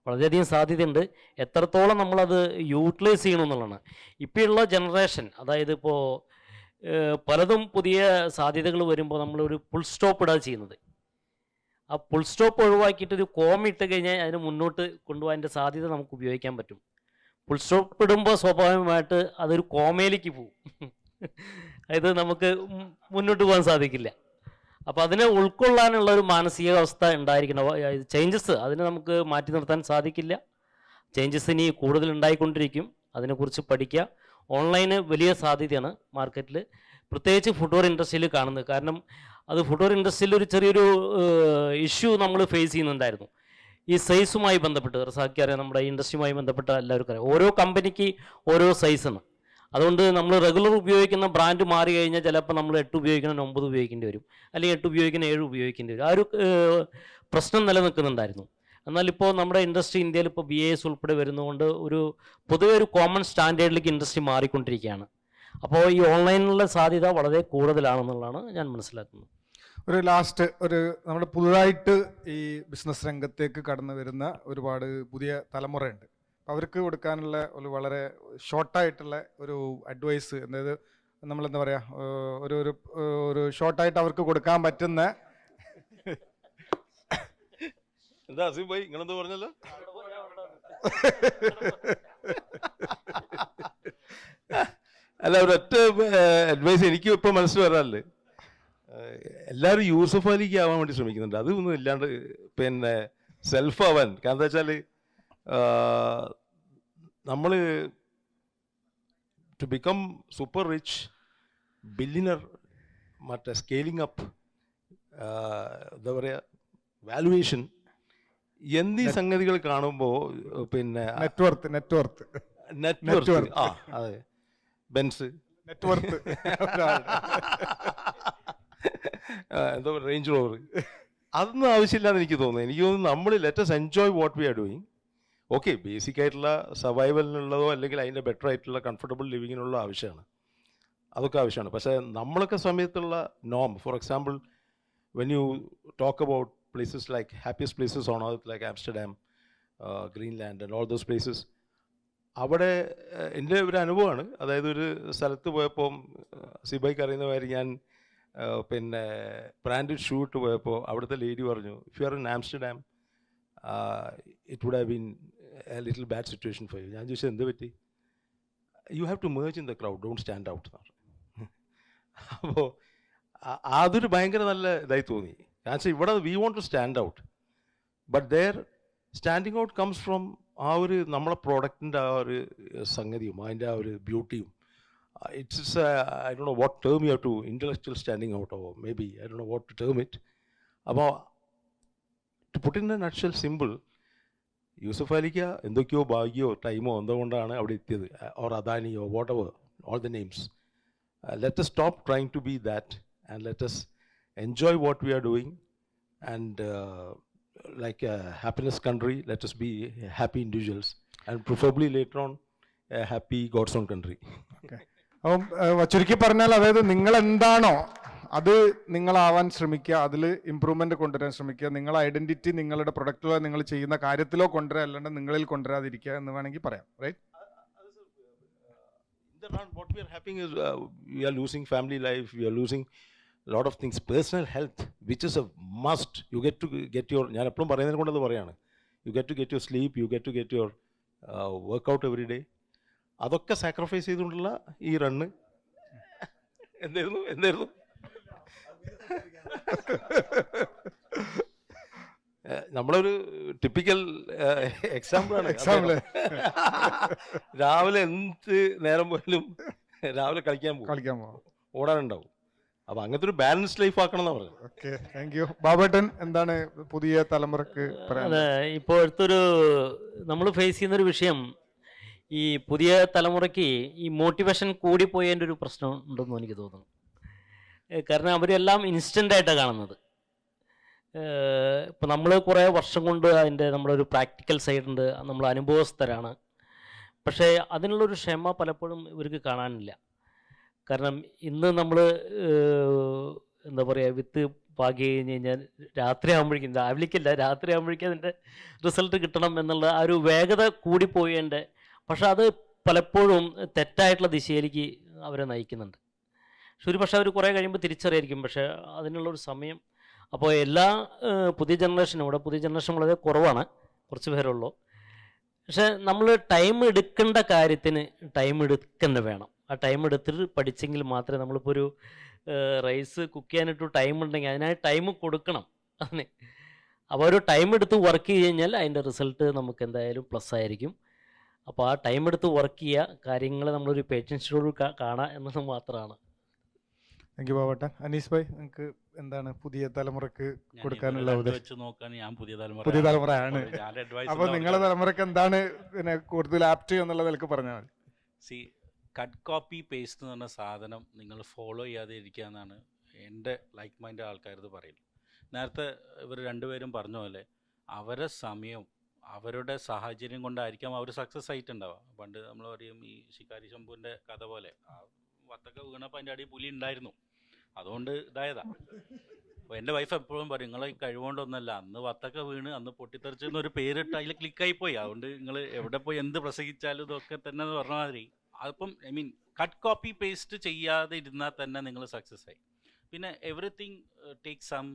വളരെയധികം സാധ്യതയുണ്ട്. എത്രത്തോളം നമ്മളത് യൂട്ടിലൈസ് ചെയ്യണമെന്നുള്ളതാണ്. ഇപ്പോഴുള്ള ജനറേഷൻ, അതായത് ഇപ്പോൾ പലതും പുതിയ സാധ്യതകൾ വരുമ്പോൾ നമ്മളൊരു ഫുൾ സ്റ്റോപ്പ് ഇടാതെ ചെയ്യുന്നത്. ആ ഫുൾ സ്റ്റോപ്പ് ഒഴിവാക്കിയിട്ട് ഒരു കോമ ഇട്ട് കഴിഞ്ഞാൽ അതിന് മുന്നോട്ട് കൊണ്ടുപോകാൻ്റെ സാധ്യത നമുക്ക് ഉപയോഗിക്കാൻ പറ്റും. ഫുൾ സ്റ്റോപ്പ് ഇടുമ്പോൾ സ്വാഭാവികമായിട്ട് അതൊരു കോമയിലേക്ക് പോകും. അതായത് നമുക്ക് മുന്നോട്ട് പോകാൻ സാധിക്കില്ല. അപ്പോൾ അതിനെ ഉൾക്കൊള്ളാനുള്ള ഒരു മാനസികാവസ്ഥ ഉണ്ടായിരിക്കണം. ചേഞ്ചസ് അതിനെ നമുക്ക് മാറ്റി നിർത്താൻ സാധിക്കില്ല. ചേഞ്ചസ് ഇനി കൂടുതൽ ഉണ്ടായിക്കൊണ്ടിരിക്കും. അതിനെക്കുറിച്ച് പഠിക്കുക. ഓൺലൈന് വലിയ സാധ്യതയാണ് മാർക്കറ്റിൽ, പ്രത്യേകിച്ച് ഫുട്വെയർ ഇൻഡസ്ട്രിയിൽ കാണുന്നത്. കാരണം അത് ഫുട്വെയർ ഇൻഡസ്ട്രിയിൽ ഒരു ചെറിയൊരു ഇഷ്യൂ നമ്മൾ ഫേസ് ചെയ്യുന്നുണ്ടായിരുന്നു. ഈ സൈസുമായി ബന്ധപ്പെട്ട്, റസാക്കി അറിയാം, നമ്മുടെ ഇൻഡസ്ട്രിയുമായി ബന്ധപ്പെട്ട എല്ലാവർക്കും അറിയാം, ഓരോ കമ്പനിക്ക് ഓരോ സൈസാണ്. അതുകൊണ്ട് നമ്മൾ റെഗുലർ ഉപയോഗിക്കുന്ന ബ്രാൻഡ് മാറി കഴിഞ്ഞാൽ ചിലപ്പോൾ നമ്മൾ 8 ഉപയോഗിക്കണം 9 ഉപയോഗിക്കേണ്ടി വരും, അല്ലെങ്കിൽ 8 ഉപയോഗിക്കുന്ന 7 ഉപയോഗിക്കേണ്ടി വരും. ആ ഒരു പ്രശ്നം നിലനിൽക്കുന്നുണ്ടായിരുന്നു. എന്നാൽ ഇപ്പോൾ നമ്മുടെ ഇൻഡസ്ട്രി ഇന്ത്യയിൽ ഇപ്പോൾ BIS ഉൾപ്പെടെ വരുന്നതുകൊണ്ട് ഒരു പൊതുവെ ഒരു കോമൺ സ്റ്റാൻഡേർഡിലേക്ക് ഇൻഡസ്ട്രി മാറിക്കൊണ്ടിരിക്കുകയാണ്. അപ്പോൾ ഈ ഓൺലൈനിലുള്ള സാധ്യത വളരെ കൂടുതലാണെന്നുള്ളതാണ് ഞാൻ മനസ്സിലാക്കുന്നത്. ഒരു ലാസ്റ്റ് ഒരു നമ്മുടെ പുതുതായിട്ട് ഈ ബിസിനസ് രംഗത്തേക്ക് കടന്നു വരുന്ന ഒരുപാട് പുതിയ തലമുറയുണ്ട്. അവർക്ക് കൊടുക്കാനുള്ള ഒരു വളരെ ഷോർട്ടായിട്ടുള്ള ഒരു അഡ്വൈസ്, അതായത് നമ്മളെന്താ പറയുക, ഒരു ഒരു ഒരു ഷോർട്ടായിട്ട് അവർക്ക് കൊടുക്കാൻ പറ്റുന്ന എന്താ അസീം ഭായി നിങ്ങളെന്താ പറഞ്ഞല്ലോ? അല്ല, ഒരൊറ്റ അഡ്വൈസ് എനിക്ക് ഇപ്പം മനസ്സിൽ വരാറില്ല. എല്ലാവരും യൂസഫ് അലിക്ക് ആവാൻ വേണ്ടി ശ്രമിക്കുന്നുണ്ട്. അതൊന്നും ഇല്ലാണ്ട് പിന്നെ സെൽഫ് ആവാൻ. കാരണം എന്താ വെച്ചാൽ നമ്മൾ to become super rich billionaire, മറ്റേ സ്കെയിലിംഗ് അപ്പ്, എന്താ പറയുക, വാലുവേഷൻ എന്നീ സംഗതികൾ കാണുമ്പോൾ പിന്നെ നെറ്റ്വർത്ത് ആ അതെ ബെൻസ് നെറ്റ്വർത്ത് എന്താ പറയുക, റേഞ്ച് റോവർ, അതൊന്നും ആവശ്യമില്ലാന്ന് എനിക്ക് തോന്നുന്നു. എനിക്ക് തോന്നുന്നു നമ്മൾ let's enjoy what we are doing. Okay, basic ആയിട്ടുള്ള സർവൈവലിനുള്ളതോ അല്ലെങ്കിൽ അതിൻ്റെ ബെറ്റർ ആയിട്ടുള്ള കംഫർട്ടബിൾ ലിവിങ്ങിനുള്ള ആവശ്യമാണ്, അതൊക്കെ ആവശ്യമാണ്. പക്ഷേ നമ്മളൊക്കെ സമയത്തുള്ള നോം, for example when you talk about places like happiest places on earth like Amsterdam, Greenland and all those places, അവിടെ എൻ്റെ ഒരു അനുഭവമാണ്. അതായത് ഒരു സ്ഥലത്ത് പോയപ്പോൾ സിബൈക്ക് അറിയുന്ന മാതിരി ഞാൻ പിന്നെ ബ്രാൻഡഡ് ഷൂ ഇട്ട് പോയപ്പോൾ അവിടുത്തെ ലേഡി പറഞ്ഞു, if you are in Amsterdam it would have been a little bad situation for you. ഞാൻ ചോദിച്ചത് എന്ത് പറ്റി? You have to merge in the crowd, don't stand out എന്ന് പറഞ്ഞു. അപ്പോൾ അതൊരു ഭയങ്കര നല്ല ഇതായി തോന്നി. കാരണം ഇവിടെ we want to stand out, but there standing out comes from ആ ഒരു നമ്മളെ പ്രോഡക്റ്റിൻ്റെ ആ ഒരു സംഗതിയും അതിൻ്റെ ആ ഒരു ബ്യൂട്ടിയും. It's I don't know what term you have to, intellectual standing out, oh maybe I don't know what to term it. അപ്പോൾ to put in a nutshell simple, Yusuf അലിക്ക് എന്തൊക്കെയോ ഭാഗ്യമോ ടൈമോ എന്തുകൊണ്ടാണ് അവിടെ എത്തിയത്, ഓർ അദാനിയോ whatever all the names. Let us stop trying to be that and let us enjoy what we are doing, and like a happiness country, let us be happy individuals, and preferably later on a happy God's own country. Okay. അപ്പം ചുരുക്കി പറഞ്ഞാൽ, അതായത് നിങ്ങൾ എന്താണോ അത് നിങ്ങളാവാൻ ശ്രമിക്കുക, അതിൽ improvement കൊണ്ടുവരാൻ ശ്രമിക്കുക. നിങ്ങളുടെ ഐഡന്റിറ്റി നിങ്ങളുടെ പ്രൊഡക്റ്റിലോ നിങ്ങൾ ചെയ്യുന്ന കാര്യത്തിലോ കൊണ്ടുവരാൻ, അല്ലാണ്ട് നിങ്ങളിൽ കൊണ്ടുവരാതിരിക്കുക എന്ന് വേണമെങ്കിൽ പറയാം, right? What we are having is we are losing family life, we are losing a lot of things, personal health, which is a must. You get to get your, ഞാൻ എപ്പോഴും പറയുന്നതിനെ കൊണ്ടത് പറയാണ്, you get to get your sleep, you get to get your workout every day. അതൊക്കെ sacrifice ചെയ്തുകൊണ്ടുള്ള ഈ run. എന്തായിരുന്നു നമ്മളൊരു ടിപ്പിക്കൽ എക്സാമ്പിളാണ്. രാവിലെ എന്ത് നേരം പോലും രാവിലെ കളിക്കാൻ പോകും, ഓടാനുണ്ടാവും. അപ്പൊ അങ്ങനത്തെ ഒരു ബാലൻസ്ഡ് ലൈഫ് ആക്കണം എന്നാ പറയുന്നത്. Okay, thank you. ബാബേട്ടൻ എന്താണ് പുതിയ തലമുറക്ക് പറയാൻ? അതെ, ഇപ്പോഴത്തെ നമ്മൾ ഫേസ് ചെയ്യുന്നൊരു വിഷയം, ഈ പുതിയ തലമുറയ്ക്ക് ഈ മോട്ടിവേഷൻ കൂടിപ്പോയതിൻ്റെ ഒരു പ്രശ്നം ഉണ്ടെന്ന് എനിക്ക് തോന്നുന്നു. കാരണം അവരെല്ലാം ഇൻസ്റ്റൻ്റായിട്ടാണ് കാണുന്നത്. ഇപ്പോൾ നമ്മൾ കുറേ വർഷം കൊണ്ട് അതിൻ്റെ നമ്മളൊരു പ്രാക്ടിക്കൽ സൈഡുണ്ട്, നമ്മൾ അനുഭവസ്ഥരാണ്. പക്ഷേ അതിനുള്ളൊരു ക്ഷമ പലപ്പോഴും ഇവർക്ക് കാണാനില്ല. കാരണം ഇന്ന് നമ്മൾ എന്താ പറയുക, വിത്ത് പാകി കഴിഞ്ഞ് കഴിഞ്ഞാൽ രാത്രിയാകുമ്പോഴേക്കും, രാവിലേക്കല്ല രാത്രിയാകുമ്പോഴേക്കും അതിൻ്റെ റിസൾട്ട് കിട്ടണം എന്നുള്ള ആ ഒരു വേഗത കൂടിപ്പോയതിൻ്റെ, പക്ഷെ അത് പലപ്പോഴും തെറ്റായിട്ടുള്ള ദിശയിലേക്ക് അവരെ നയിക്കുന്നുണ്ട്. പക്ഷെ ഒരു പക്ഷേ അവർ കുറേ കഴിയുമ്പോൾ തിരിച്ചറിയായിരിക്കും, പക്ഷേ അതിനുള്ളൊരു സമയം. അപ്പോൾ എല്ലാ പുതിയ ജനറേഷനും, ഇവിടെ പുതിയ ജനറേഷൻ വളരെ കുറവാണ്, കുറച്ച് പേരുള്ളൂ. പക്ഷെ നമ്മൾ ടൈം എടുക്കേണ്ട കാര്യത്തിന് ടൈം എടുക്കുന്ന വേണം. ആ ടൈം എടുത്തിട്ട് പഠിച്ചെങ്കിൽ മാത്രമേ, നമ്മളിപ്പോൾ ഒരു റൈസ് കുക്ക് ചെയ്യാനിട്ട് ടൈം ഉണ്ടെങ്കിൽ അതിനായി ടൈം കൊടുക്കണം അതിന്. അപ്പോൾ ഒരു ടൈം എടുത്ത് വർക്ക് ചെയ്ത് കഴിഞ്ഞാൽ അതിൻ്റെ റിസൾട്ട് നമുക്ക് എന്തായാലും പ്ലസ് ആയിരിക്കും. അപ്പോൾ ആ ടൈം എടുത്ത് വർക്ക് ചെയ്യുക, കാര്യങ്ങൾ നമ്മളൊരു പേഷ്യൻസിനോട് കാണുക എന്നത് മാത്രമാണ്. താങ്ക് യു ബാബേട്ടൻ. അനീസ് ഭായ്, നിങ്ങൾക്ക് എന്താണ് പുതിയ തലമുറക്ക് കൊടുക്കാനുള്ള വെച്ച് നോക്കാൻ ഞാൻ പുതിയ തലമുറയാണ്. അപ്പോൾ നിങ്ങളുടെ തലമുറക്ക് എന്താണ് പിന്നെ കൂടുതൽ ആപ്റ്റ് എന്നുള്ള നിലക്ക് പറഞ്ഞാൽ മതി. സി, കട്ട് കോപ്പി പേസ്റ്റ് എന്ന് പറഞ്ഞ സാധനം നിങ്ങൾ ഫോളോ ചെയ്യാതെ ഇരിക്കുക എന്നാണ് എൻ്റെ ലൈക്ക് മൈൻഡ് ആൾക്കാരത് പറയുന്നത്. നേരത്തെ ഇവർ രണ്ടുപേരും പറഞ്ഞ പോലെ അവരെ സമയവും അവരുടെ സാഹചര്യം കൊണ്ടായിരിക്കാം അവർ സക്സസ് ആയിട്ടുണ്ടാവുക. പണ്ട് നമ്മൾ പറയും ഈ ശിക്കാരി ശംഭുവിൻ്റെ കഥ പോലെ, വത്തക്ക വീണപ്പോൾ അതിൻ്റെ അടിയിൽ പുലി ഉണ്ടായിരുന്നു, അതുകൊണ്ട് ഇതായതാ. അപ്പോൾ എൻ്റെ വൈഫ് എപ്പോഴും പറയും, നിങ്ങളെ കഴിവുകൊണ്ടൊന്നല്ല, അന്ന് വത്തക്ക വീണ് അന്ന് പൊട്ടിത്തെറിച്ചെന്നൊരു പേരിട്ട് അതിൽ ക്ലിക്കായി പോയി, അതുകൊണ്ട് നിങ്ങൾ എവിടെ പോയി എന്ത് പ്രസംഗിച്ചാലും ഇതൊക്കെ തന്നെ എന്ന് പറഞ്ഞ മാതിരി. അതിപ്പം കട്ട് കോപ്പി പേസ്റ്റ് ചെയ്യാതെ ഇരുന്നാൽ തന്നെ നിങ്ങൾ സക്സസ് ആയി. പിന്നെ everything take some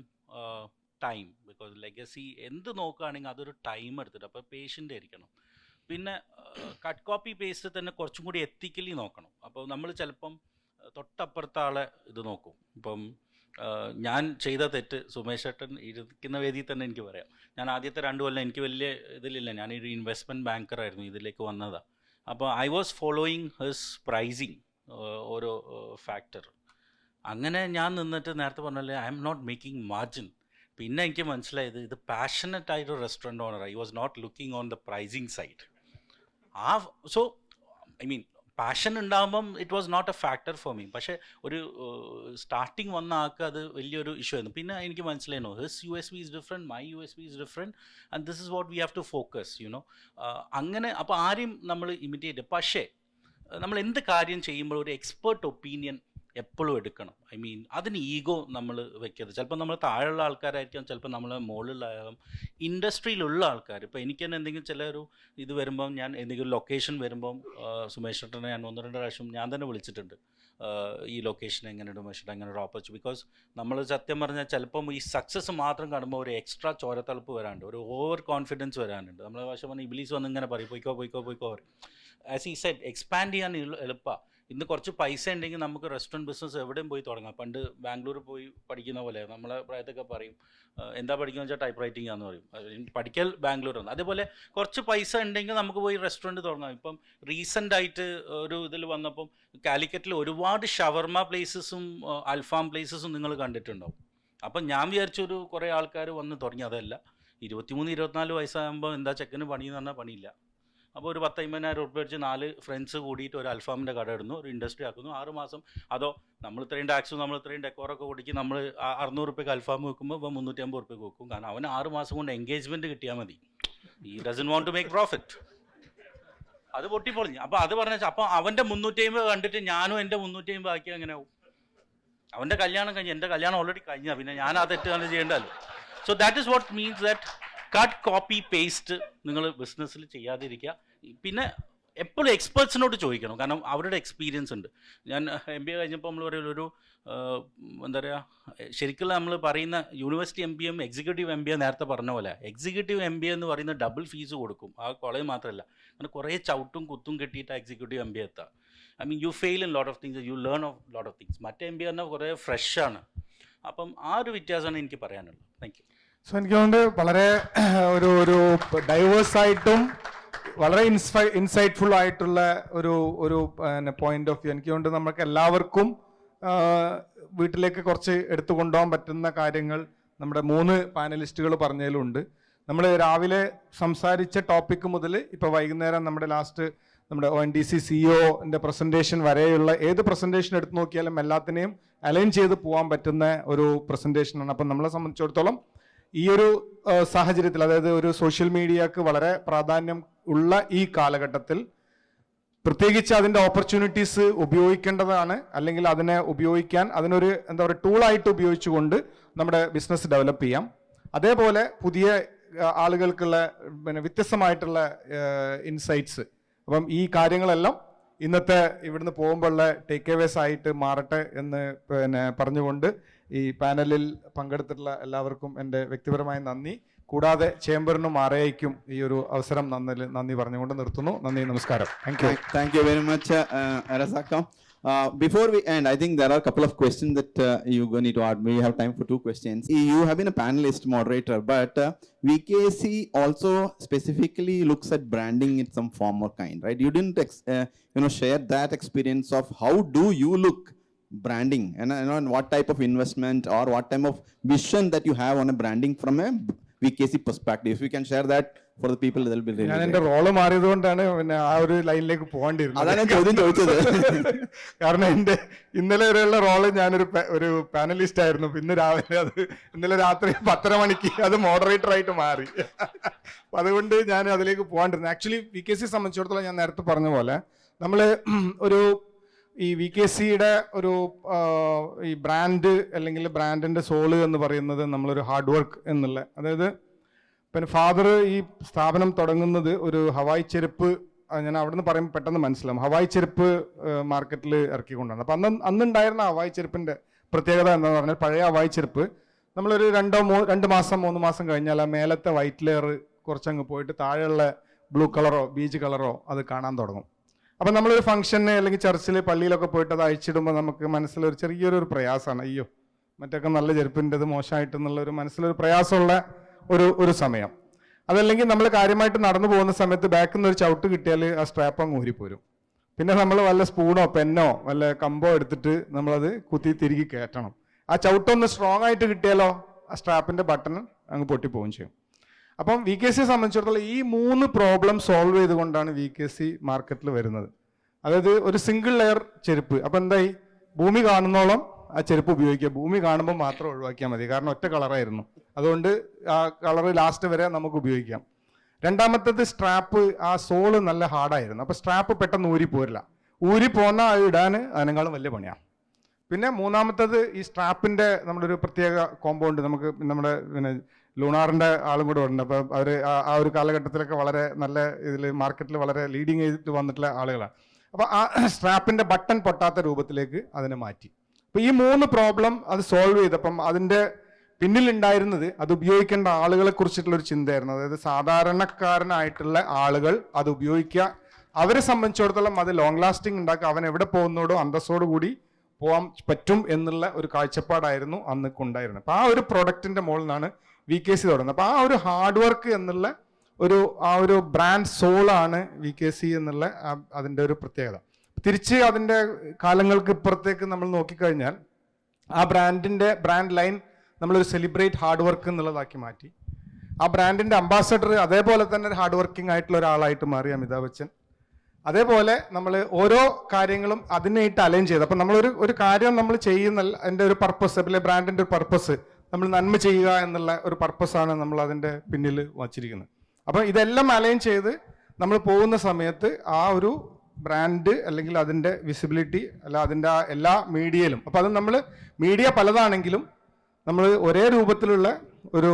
time, because legacy എന്ത് നോക്കുകയാണെങ്കിൽ അതൊരു ടൈം എടുത്തിട്ട്, അപ്പോൾ പേഷ്യൻ്റ് ആയിരിക്കണം. പിന്നെ കട്ട് കോപ്പി പേസ്റ്റ് തന്നെ കുറച്ചും കൂടി എത്തിക്കലി നോക്കണം. അപ്പോൾ നമ്മൾ ചിലപ്പം തൊട്ടപ്പുറത്തെ ആളെ ഇത് നോക്കും. ഇപ്പം ഞാൻ ചെയ്ത തെറ്റ്, സുമേഷ് ഏട്ടൻ ഇരിക്കുന്ന വേദിയിൽ തന്നെ എനിക്ക് പറയാം, ഞാൻ ആദ്യത്തെ 2 കൊല്ലം എനിക്ക് വലിയ ഇതിലില്ല, ഞാനൊരു ഇൻവെസ്റ്റ്മെൻറ്റ് ബാങ്കറായിരുന്നു, ഇതിലേക്ക് വന്നതാണ്. അപ്പോൾ I was following his pricing ഓരോ ഫാക്ടർ. അങ്ങനെ ഞാൻ നിന്നിട്ട് നേരത്തെ പറഞ്ഞാൽ I am not making margin. പിന്നെ എനിക്ക് മനസ്സിലായത് ഇത് പാഷനറ്റ് ആയിട്ടൊരു restaurant owner, I was not looking on the pricing side. So passion ഉണ്ടാകുമ്പം it was not a factor for me. പക്ഷേ ഒരു സ്റ്റാർട്ടിങ് വന്ന ആൾക്ക് അത് വലിയൊരു ഇഷ്യൂ ആയിരുന്നു. പിന്നെ എനിക്ക് മനസ്സിലായിരുന്നു his USP is different, my USP is different, and this is what we have to focus, you know. അങ്ങനെ അപ്പോൾ ആരെയും നമ്മൾ ഇമിറ്റേറ്റ്. പക്ഷേ നമ്മൾ എന്ത് കാര്യം ചെയ്യുമ്പോൾ ഒരു എക്സ്പേർട്ട് ഒപ്പീനിയൻ എപ്പോഴും എടുക്കണം. അതിന് ഈഗോ നമ്മൾ വെക്കരുത്. ചിലപ്പോൾ നമ്മൾ താഴെയുള്ള ആൾക്കാരായിരിക്കാം, ചിലപ്പോൾ നമ്മൾ മുകളിലാകും, ഇൻഡസ്ട്രിയിലുള്ള ആൾക്കാർ. ഇപ്പോൾ എനിക്ക് തന്നെ എന്തെങ്കിലും ചില ഒരു ഇത് വരുമ്പം, ഞാൻ എന്തെങ്കിലും ലൊക്കേഷൻ വരുമ്പം സുമേഷ് ഏട്ടനെ ഞാൻ 1-2 പ്രാവശ്യം ഞാൻ തന്നെ വിളിച്ചിട്ടുണ്ട്, ഈ ലൊക്കേഷൻ എങ്ങനെയുണ്ട് ഉമേഷ്, എങ്ങനെ ഒരു ഓപ്പർച്യൂണിറ്റി. ബിക്കോസ് നമ്മൾ സത്യം പറഞ്ഞാൽ ചിലപ്പം ഈ സക്സസ് മാത്രം കാണുമ്പോൾ ഒരു എക്സ്ട്രാ ചോരത്തളപ്പ് വരാനുണ്ട്, ഒരു ഓവർ കോൺഫിഡൻസ് വരാനുണ്ട്. നമ്മൾ പക്ഷേ പറഞ്ഞാൽ ഇബിലീസ് വന്ന് ഇങ്ങനെ പറയും പോയിക്കോ. ആസ് ഈ സെഡ്, എക്സ്പാൻഡ് ചെയ്യാൻ എളുപ്പമാണ്. ഇന്ന് കുറച്ച് പൈസ ഉണ്ടെങ്കിൽ നമുക്ക് റെസ്റ്റോറൻറ്റ് ബിസിനസ് എവിടെയും പോയി തുടങ്ങാം. പണ്ട് ബാംഗ്ലൂർ പോയി പഠിക്കുന്ന പോലെ നമ്മളെ പ്രായത്തൊക്കെ പറയും, എന്താ പഠിക്കുക വെച്ചാൽ ടൈപ്പ് റൈറ്റിംഗ് ആണെന്ന് പറയും, പഠിക്കൽ ബാംഗ്ലൂരാണ്. അതേപോലെ കുറച്ച് പൈസ ഉണ്ടെങ്കിൽ നമുക്ക് പോയി റെസ്റ്റോറൻറ്റ് തുടങ്ങാം. ഇപ്പം റീസെൻ്റായിട്ട് ഒരു ഇതിൽ വന്നപ്പം കാലിക്കറ്റിൽ ഒരുപാട് ഷവർമ പ്ലേസസും അൽഫാം പ്ലേസസും നിങ്ങൾ കണ്ടിട്ടുണ്ടാവും. അപ്പം ഞാൻ വിചാരിച്ചൊരു കുറേ ആൾക്കാർ വന്ന് തുടങ്ങി. അതല്ല, 23-24 വയസ്സാകുമ്പോൾ എന്താ ചെക്കന് പണിയെന്ന് പറഞ്ഞാൽ പണിയില്ല. അപ്പോൾ ഒരു 10,000-50,000 ഉറുപ്പിക വെച്ച് 4 ഫ്രണ്ട്സ് കൂടിയിട്ട് ഒരു അൽഫാമിൻ്റെ കട ഇടുന്നു, ഒരു ഇൻഡസ്ട്രി ആക്കുന്നു. 6 മാസം അതോ നമ്മൾ ഇത്രയും ടാക്സും നമ്മൾ ഇത്രയും ഡെക്കോറൊക്കെ കൊടുക്കി നമ്മൾ 600 ഉറുപ്പിക അൽഫാം വെക്കുമ്പോൾ ഇപ്പോൾ 350 ഉറുപ്പിക വെക്കും. കാരണം അവന് 6 മാസം കൊണ്ട് എൻഗേജ്മെൻറ്റ് കിട്ടിയാൽ മതി. ഈ doesn't want to make profit. അത് പൊട്ടിപ്പൊളിഞ്ഞു. അപ്പോൾ അത് പറഞ്ഞാൽ അപ്പോൾ അവൻ്റെ 350 കണ്ടിട്ട് ഞാനും എൻ്റെ 350 ആക്കി അങ്ങനെ ആവും. അവൻ്റെ കല്യാണം കഴിഞ്ഞ്, എൻ്റെ കല്യാണം ഓൾറെഡി കഴിഞ്ഞാൽ പിന്നെ ഞാൻ ആ തെറ്റ് തന്നെ ചെയ്യേണ്ടല്ലോ. So that is what means that cut copy paste നിങ്ങൾ ബിസിനസ്സിൽ ചെയ്യാതിരിക്കുക. പിന്നെ എപ്പോഴും എക്സ്പേർട്സിനോട് ചോദിക്കണം, കാരണം അവരുടെ എക്സ്പീരിയൻസ് ഉണ്ട്. ഞാൻ MBA കഴിഞ്ഞപ്പോൾ നമ്മൾ പറയുന്ന ഒരു എന്താ പറയുക, ശരിക്കും നമ്മൾ പറയുന്ന യൂണിവേഴ്സിറ്റി MBA എക്സിക്യൂട്ടീവ് MBA നേരത്തെ പറഞ്ഞ പോലെ, എക്സിക്യൂട്ടീവ് MBA എന്ന് പറയുന്ന ഡബിൾ ഫീസ് കൊടുക്കും ആ കോളേജ് മാത്രമല്ല, അങ്ങനെ കുറേ ചവിട്ടും കുത്തും കെട്ടിയിട്ട് എക്സിക്യൂട്ടീവ് MBA എത്താം. I mean you fail in lot of things, you learn of lot of things. മറ്റേ MBA പറഞ്ഞാൽ കുറേ ഫ്രഷാണ്. അപ്പം ആ ഒരു വ്യത്യാസമാണ് എനിക്ക് പറയാനുള്ളത്. Thank you. സോ എനിക്ക് തോന്നുന്നത് വളരെ ഒരു ഡൈവേഴ്സായിട്ടും വളരെ ഇൻസൈറ്റ്ഫുൾ ആയിട്ടുള്ള ഒരു പോയിന്റ് ഓഫ് വ്യൂ. എനിക്ക് തോന്നുന്നത് നമുക്ക് എല്ലാവർക്കും വീട്ടിലേക്ക് കുറച്ച് എടുത്തു കൊണ്ടുപോകാൻ പറ്റുന്ന കാര്യങ്ങൾ നമ്മുടെ 3 പാനലിസ്റ്റുകൾ പറഞ്ഞതിലുണ്ട്. നമ്മൾ രാവിലെ സംസാരിച്ച ടോപ്പിക്ക് മുതൽ ഇപ്പോൾ വൈകുന്നേരം നമ്മുടെ ലാസ്റ്റ് നമ്മുടെ ONDC CEO പ്രസൻറ്റേഷൻ വരെയുള്ള ഏത് പ്രസൻറ്റേഷൻ എടുത്ത് നോക്കിയാലും എല്ലാത്തിനെയും അലൈൻ ചെയ്ത് പോകാൻ പറ്റുന്ന ഒരു പ്രസൻറ്റേഷനാണ്. അപ്പം നമ്മളെ സംബന്ധിച്ചിടത്തോളം ഈ ഒരു സാഹചര്യത്തിൽ, അതായത് ഒരു സോഷ്യൽ മീഡിയക്ക് വളരെ പ്രാധാന്യം ഉള്ള ഈ കാലഘട്ടത്തിൽ പ്രത്യേകിച്ച് അതിൻ്റെ ഓപ്പർച്യൂണിറ്റീസ് ഉപയോഗിക്കേണ്ടതാണ്, അല്ലെങ്കിൽ അതിനെ ഉപയോഗിക്കാൻ അതിനൊരു എന്താ പറയുക ടൂളായിട്ട് ഉപയോഗിച്ചുകൊണ്ട് നമ്മുടെ ബിസിനസ് ഡെവലപ്പ് ചെയ്യാം. അതേപോലെ പുതിയ ആളുകൾക്കുള്ള വ്യത്യസ്തമായിട്ടുള്ള ഇൻസൈറ്റ്സ്. അപ്പം ഈ കാര്യങ്ങളെല്ലാം ഇന്നത്തെ ഇവിടുന്ന് പോകുമ്പോഴുള്ള ടേക്ക് അവേസ് ആയിട്ട് മാറട്ടെ എന്ന് പറഞ്ഞുകൊണ്ട് ഈ പാനലിൽ പങ്കെടുത്തിട്ടുള്ള എല്ലാവർക്കും എൻ്റെ വ്യക്തിപരമായ നന്ദി, കൂടാതെ ചേംബറിനും RIക്കും ഈ ഒരു അവസരം നന്ദി പറഞ്ഞുകൊണ്ട് നിർത്തുന്നു. നന്ദി, നമസ്കാരം. Thank you very much, Rasaka. Before we end, I think there are a couple of questions that you need to add. We have time for 2 questions. You have been a panelist moderator, but VKC also specifically looks at branding in some form or kind, right? You didn't share that experience of how do you look branding, and what type of investment or what type of vision that you have on a branding from a VKC perspective. If you can share that for the people, they'll be really ഞാൻ എൻ്റെ role മാറിയതുകൊണ്ടാണ് ആ ഒരു ലൈനിലേക്ക് പോകേണ്ടിയിരുന്നത്. അതാണ് ചോദ്യം ചോദിച്ചത്. കാരണം എൻ്റെ ഇന്നലെ വരെയുള്ള റോള് ഞാനൊരു പാനലിസ്റ്റ് ആയിരുന്നു. ഇന്ന് രാവിലെ ഇന്നലെ രാത്രി 10:30 മണിക്ക് അത് മോഡറേറ്റർ ആയിട്ട് മാറി. അപ്പം അതുകൊണ്ട് ഞാൻ അതിലേക്ക് പോകാണ്ടിരുന്നു. ആക്ച്വലി VKC സംബന്ധിച്ചിടത്തോളം ഞാൻ നേരത്തെ പറഞ്ഞ പോലെ നമ്മൾ ഈ VKCയുടെ ഈ ബ്രാൻഡ് അല്ലെങ്കിൽ ബ്രാൻഡിൻ്റെ സോള് എന്ന് പറയുന്നത് നമ്മളൊരു ഹാർഡ് വർക്ക് എന്നുള്ള, അതായത് പിന്നെ ഫാദർ ഈ സ്ഥാപനം തുടങ്ങുന്നത് ഒരു ഹവായി ചെരുപ്പ്, ഞാൻ അവിടെ നിന്ന് പറയുമ്പോൾ പെട്ടെന്ന് മനസ്സിലാവും, ഹവായി ചെരുപ്പ് മാർക്കറ്റിൽ ഇറക്കിക്കൊണ്ടാണ്. അപ്പം അന്നുണ്ടായിരുന്ന ഹവായി ചെരുപ്പിൻ്റെ പ്രത്യേകത എന്താണെന്ന് പറഞ്ഞാൽ, പഴയ ഹവായി ചെരുപ്പ് നമ്മളൊരു 2 മാസം 3 മാസം കഴിഞ്ഞാൽ ആ മേലത്തെ വൈറ്റ് ലെയർ കുറച്ചങ്ങ് പോയിട്ട് താഴെയുള്ള ബ്ലൂ കളറോ ബീച്ച് കളറോ അത് കാണാൻ തുടങ്ങും. അപ്പം നമ്മളൊരു ഫംഗ്ഷന് അല്ലെങ്കിൽ ചർച്ചിൽ പള്ളിയിലൊക്കെ പോയിട്ട് അത് അഴിച്ചിടുമ്പോൾ നമുക്ക് മനസ്സിലൊരു ചെറിയൊരു പ്രയാസമാണ്, അയ്യോ മറ്റൊക്കെ നല്ല ചെരുപ്പിൻ്റെത് മോശമായിട്ടെന്നുള്ള ഒരു മനസ്സിലൊരു പ്രയാസമുള്ള ഒരു സമയം. അതല്ലെങ്കിൽ നമ്മൾ കാര്യമായിട്ട് നടന്നു പോകുന്ന സമയത്ത് ബാക്കിൽ നിന്ന് ഒരു ചവിട്ട് കിട്ടിയാൽ ആ സ്ട്രാപ്പ് അങ്ങ് ഊരിപ്പോരും. പിന്നെ നമ്മൾ വല്ല സ്പൂണോ പെന്നോ വല്ല കമ്പോ എടുത്തിട്ട് നമ്മളത് കുത്തി തിരികെ കയറ്റണം. ആ ചവിട്ടൊന്ന് സ്ട്രോങ് ആയിട്ട് കിട്ടിയാലോ ആ സ്ട്രാപ്പിൻ്റെ ബട്ടൺ അങ്ങ് പൊട്ടിപ്പോവുകയും ചെയ്യും. അപ്പം VKC സംബന്ധിച്ചിടത്തോളം ഈ 3 പ്രോബ്ലം സോൾവ് ചെയ്തുകൊണ്ടാണ് VKC മാർക്കറ്റിൽ വരുന്നത്. അതായത് ഒരു സിംഗിൾ ലെയർ ചെരുപ്പ്. അപ്പം എന്തായി, ഭൂമി കാണുന്നോളം ആ ചെരുപ്പ് ഉപയോഗിക്കുക, ഭൂമി കാണുമ്പോൾ മാത്രം ഒഴിവാക്കിയാൽ മതി. കാരണം ഒറ്റ കളറായിരുന്നു, അതുകൊണ്ട് ആ കളറ് ലാസ്റ്റ് വരെ നമുക്ക് ഉപയോഗിക്കാം. രണ്ടാമത്തേത് സ്ട്രാപ്പ്, ആ സോള് നല്ല ഹാർഡായിരുന്നു. അപ്പോൾ സ്ട്രാപ്പ് പെട്ടെന്ന് ഊരിപ്പോരില്ല, ഊരിപ്പോന്ന ഇടാൻ അതിനേക്കാളും വലിയ പണിയാണ്. പിന്നെ മൂന്നാമത്തേത് ഈ സ്ട്രാപ്പിൻ്റെ നമ്മുടെ ഒരു പ്രത്യേക കോമ്പൗണ്ട്, നമുക്ക് നമ്മുടെ ലൂണാറിൻ്റെ ആളും കൂടെ ഉണ്ട്. അപ്പോൾ അവർ ആ ഒരു കാലഘട്ടത്തിലൊക്കെ വളരെ നല്ല ഇതിൽ മാർക്കറ്റിൽ വളരെ ലീഡിങ് ചെയ്തിട്ട് വന്നിട്ടുള്ള ആളുകളാണ്. അപ്പോൾ ആ സ്ട്രാപ്പിൻ്റെ ബട്ടൺ പൊട്ടാത്ത രൂപത്തിലേക്ക് അതിനെ മാറ്റി. അപ്പോൾ ഈ 3 പ്രോബ്ലം അത് സോൾവ് ചെയ്തപ്പം അതിൻ്റെ പിന്നിലുണ്ടായിരുന്നത് അത് ഉപയോഗിക്കേണ്ട ആളുകളെ കുറിച്ചിട്ടുള്ളൊരു ചിന്തയായിരുന്നു. അതായത് സാധാരണക്കാരനായിട്ടുള്ള ആളുകൾ അത് ഉപയോഗിക്കുക, അവരെ സംബന്ധിച്ചിടത്തോളം അത് ലോങ് ലാസ്റ്റിംഗ് ഉണ്ടാക്കുക, അവൻ എവിടെ പോകുന്നതോടോ അന്തസ്സോടുകൂടി പോകാൻ പറ്റും എന്നുള്ള ഒരു കാഴ്ചപ്പാടായിരുന്നു അന്ന് ഉണ്ടായിരുന്നത്. അപ്പോൾ ആ ഒരു പ്രൊഡക്റ്റിൻ്റെ മുകളിൽ നിന്നാണ് VKC തുടങ്ങുന്നത്. അപ്പോൾ ആ ഒരു ഹാർഡ് വർക്ക് എന്നുള്ള ആ ഒരു ബ്രാൻഡ് സോളാണ് VKC എന്നുള്ള അതിൻ്റെ ഒരു പ്രത്യേകത. തിരിച്ച് അതിൻ്റെ കാലങ്ങൾക്ക് ഇപ്പുറത്തേക്ക് നമ്മൾ നോക്കിക്കഴിഞ്ഞാൽ ആ ബ്രാൻഡ് ലൈൻ നമ്മളൊരു സെലിബ്രേറ്റ് ഹാർഡ് വർക്ക് എന്നുള്ളതാക്കി മാറ്റി. ആ ബ്രാൻഡിൻ്റെ അംബാസഡർ അതേപോലെ തന്നെ ഹാർഡ് വർക്കിംഗ് ആയിട്ടുള്ള ഒരാളായിട്ട് മാറി അമിതാഭ് ബച്ചൻ. അതേപോലെ നമ്മൾ ഓരോ കാര്യങ്ങളും അതിനായിട്ട് അലൈൻ ചെയ്ത്, അപ്പം നമ്മളൊരു കാര്യം നമ്മൾ ചെയ്യുന്ന അതിൻ്റെ ഒരു പർപ്പസ്, അല്ലെങ്കിൽ ബ്രാൻഡിൻ്റെ ഒരു പർപ്പസ് നമ്മൾ നന്മ ചെയ്യുക എന്നുള്ള ഒരു പർപ്പസാണ് നമ്മൾ അതിൻ്റെ പിന്നിൽ വച്ചിരിക്കുന്നത്. അപ്പോൾ ഇതെല്ലാം അലൈൻ ചെയ്ത് നമ്മൾ പോകുന്ന സമയത്ത് ആ ഒരു ബ്രാൻഡ് അല്ലെങ്കിൽ അതിൻ്റെ വിസിബിലിറ്റി അല്ല അതിൻ്റെ എല്ലാ മീഡിയയിലും, അപ്പോൾ അത് നമ്മൾ മീഡിയ പലതാണെങ്കിലും നമ്മൾ ഒരേ രൂപത്തിലുള്ള ഒരു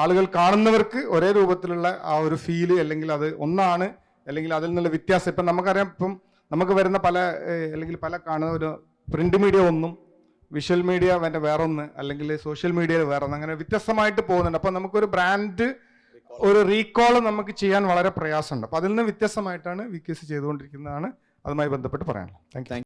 ആളുകൾ കാണുന്നവർക്ക് ഒരേ രൂപത്തിലുള്ള ആ ഒരു ഫീല് അല്ലെങ്കിൽ അത് ഒന്നാണ് അല്ലെങ്കിൽ അതിൽ നിന്നുള്ള വ്യത്യാസം. ഇപ്പം നമുക്കറിയാം, ഇപ്പം നമുക്ക് വരുന്ന പല അല്ലെങ്കിൽ പല കാണുന്ന ഒരു പ്രിന്റ് മീഡിയ ഒന്നും, വിഷ്വൽ മീഡിയ വേറൊന്ന്, അല്ലെങ്കിൽ സോഷ്യൽ മീഡിയയിൽ വേറൊന്ന്, അങ്ങനെ വ്യത്യസ്തമായിട്ട് പോകുന്നുണ്ട്. അപ്പോൾ നമുക്കൊരു ബ്രാൻഡ് ഒരു റീകോൾ നമുക്ക് ചെയ്യാൻ വളരെ പ്രയാസമുണ്ട്. അപ്പോൾ അതിൽ നിന്ന് വ്യത്യസ്തമായിട്ടാണ് VKC ചെയ്തുകൊണ്ടിരിക്കുന്നതാണ് അതുമായി ബന്ധപ്പെട്ട് പറയാനുള്ളത്. Thank you.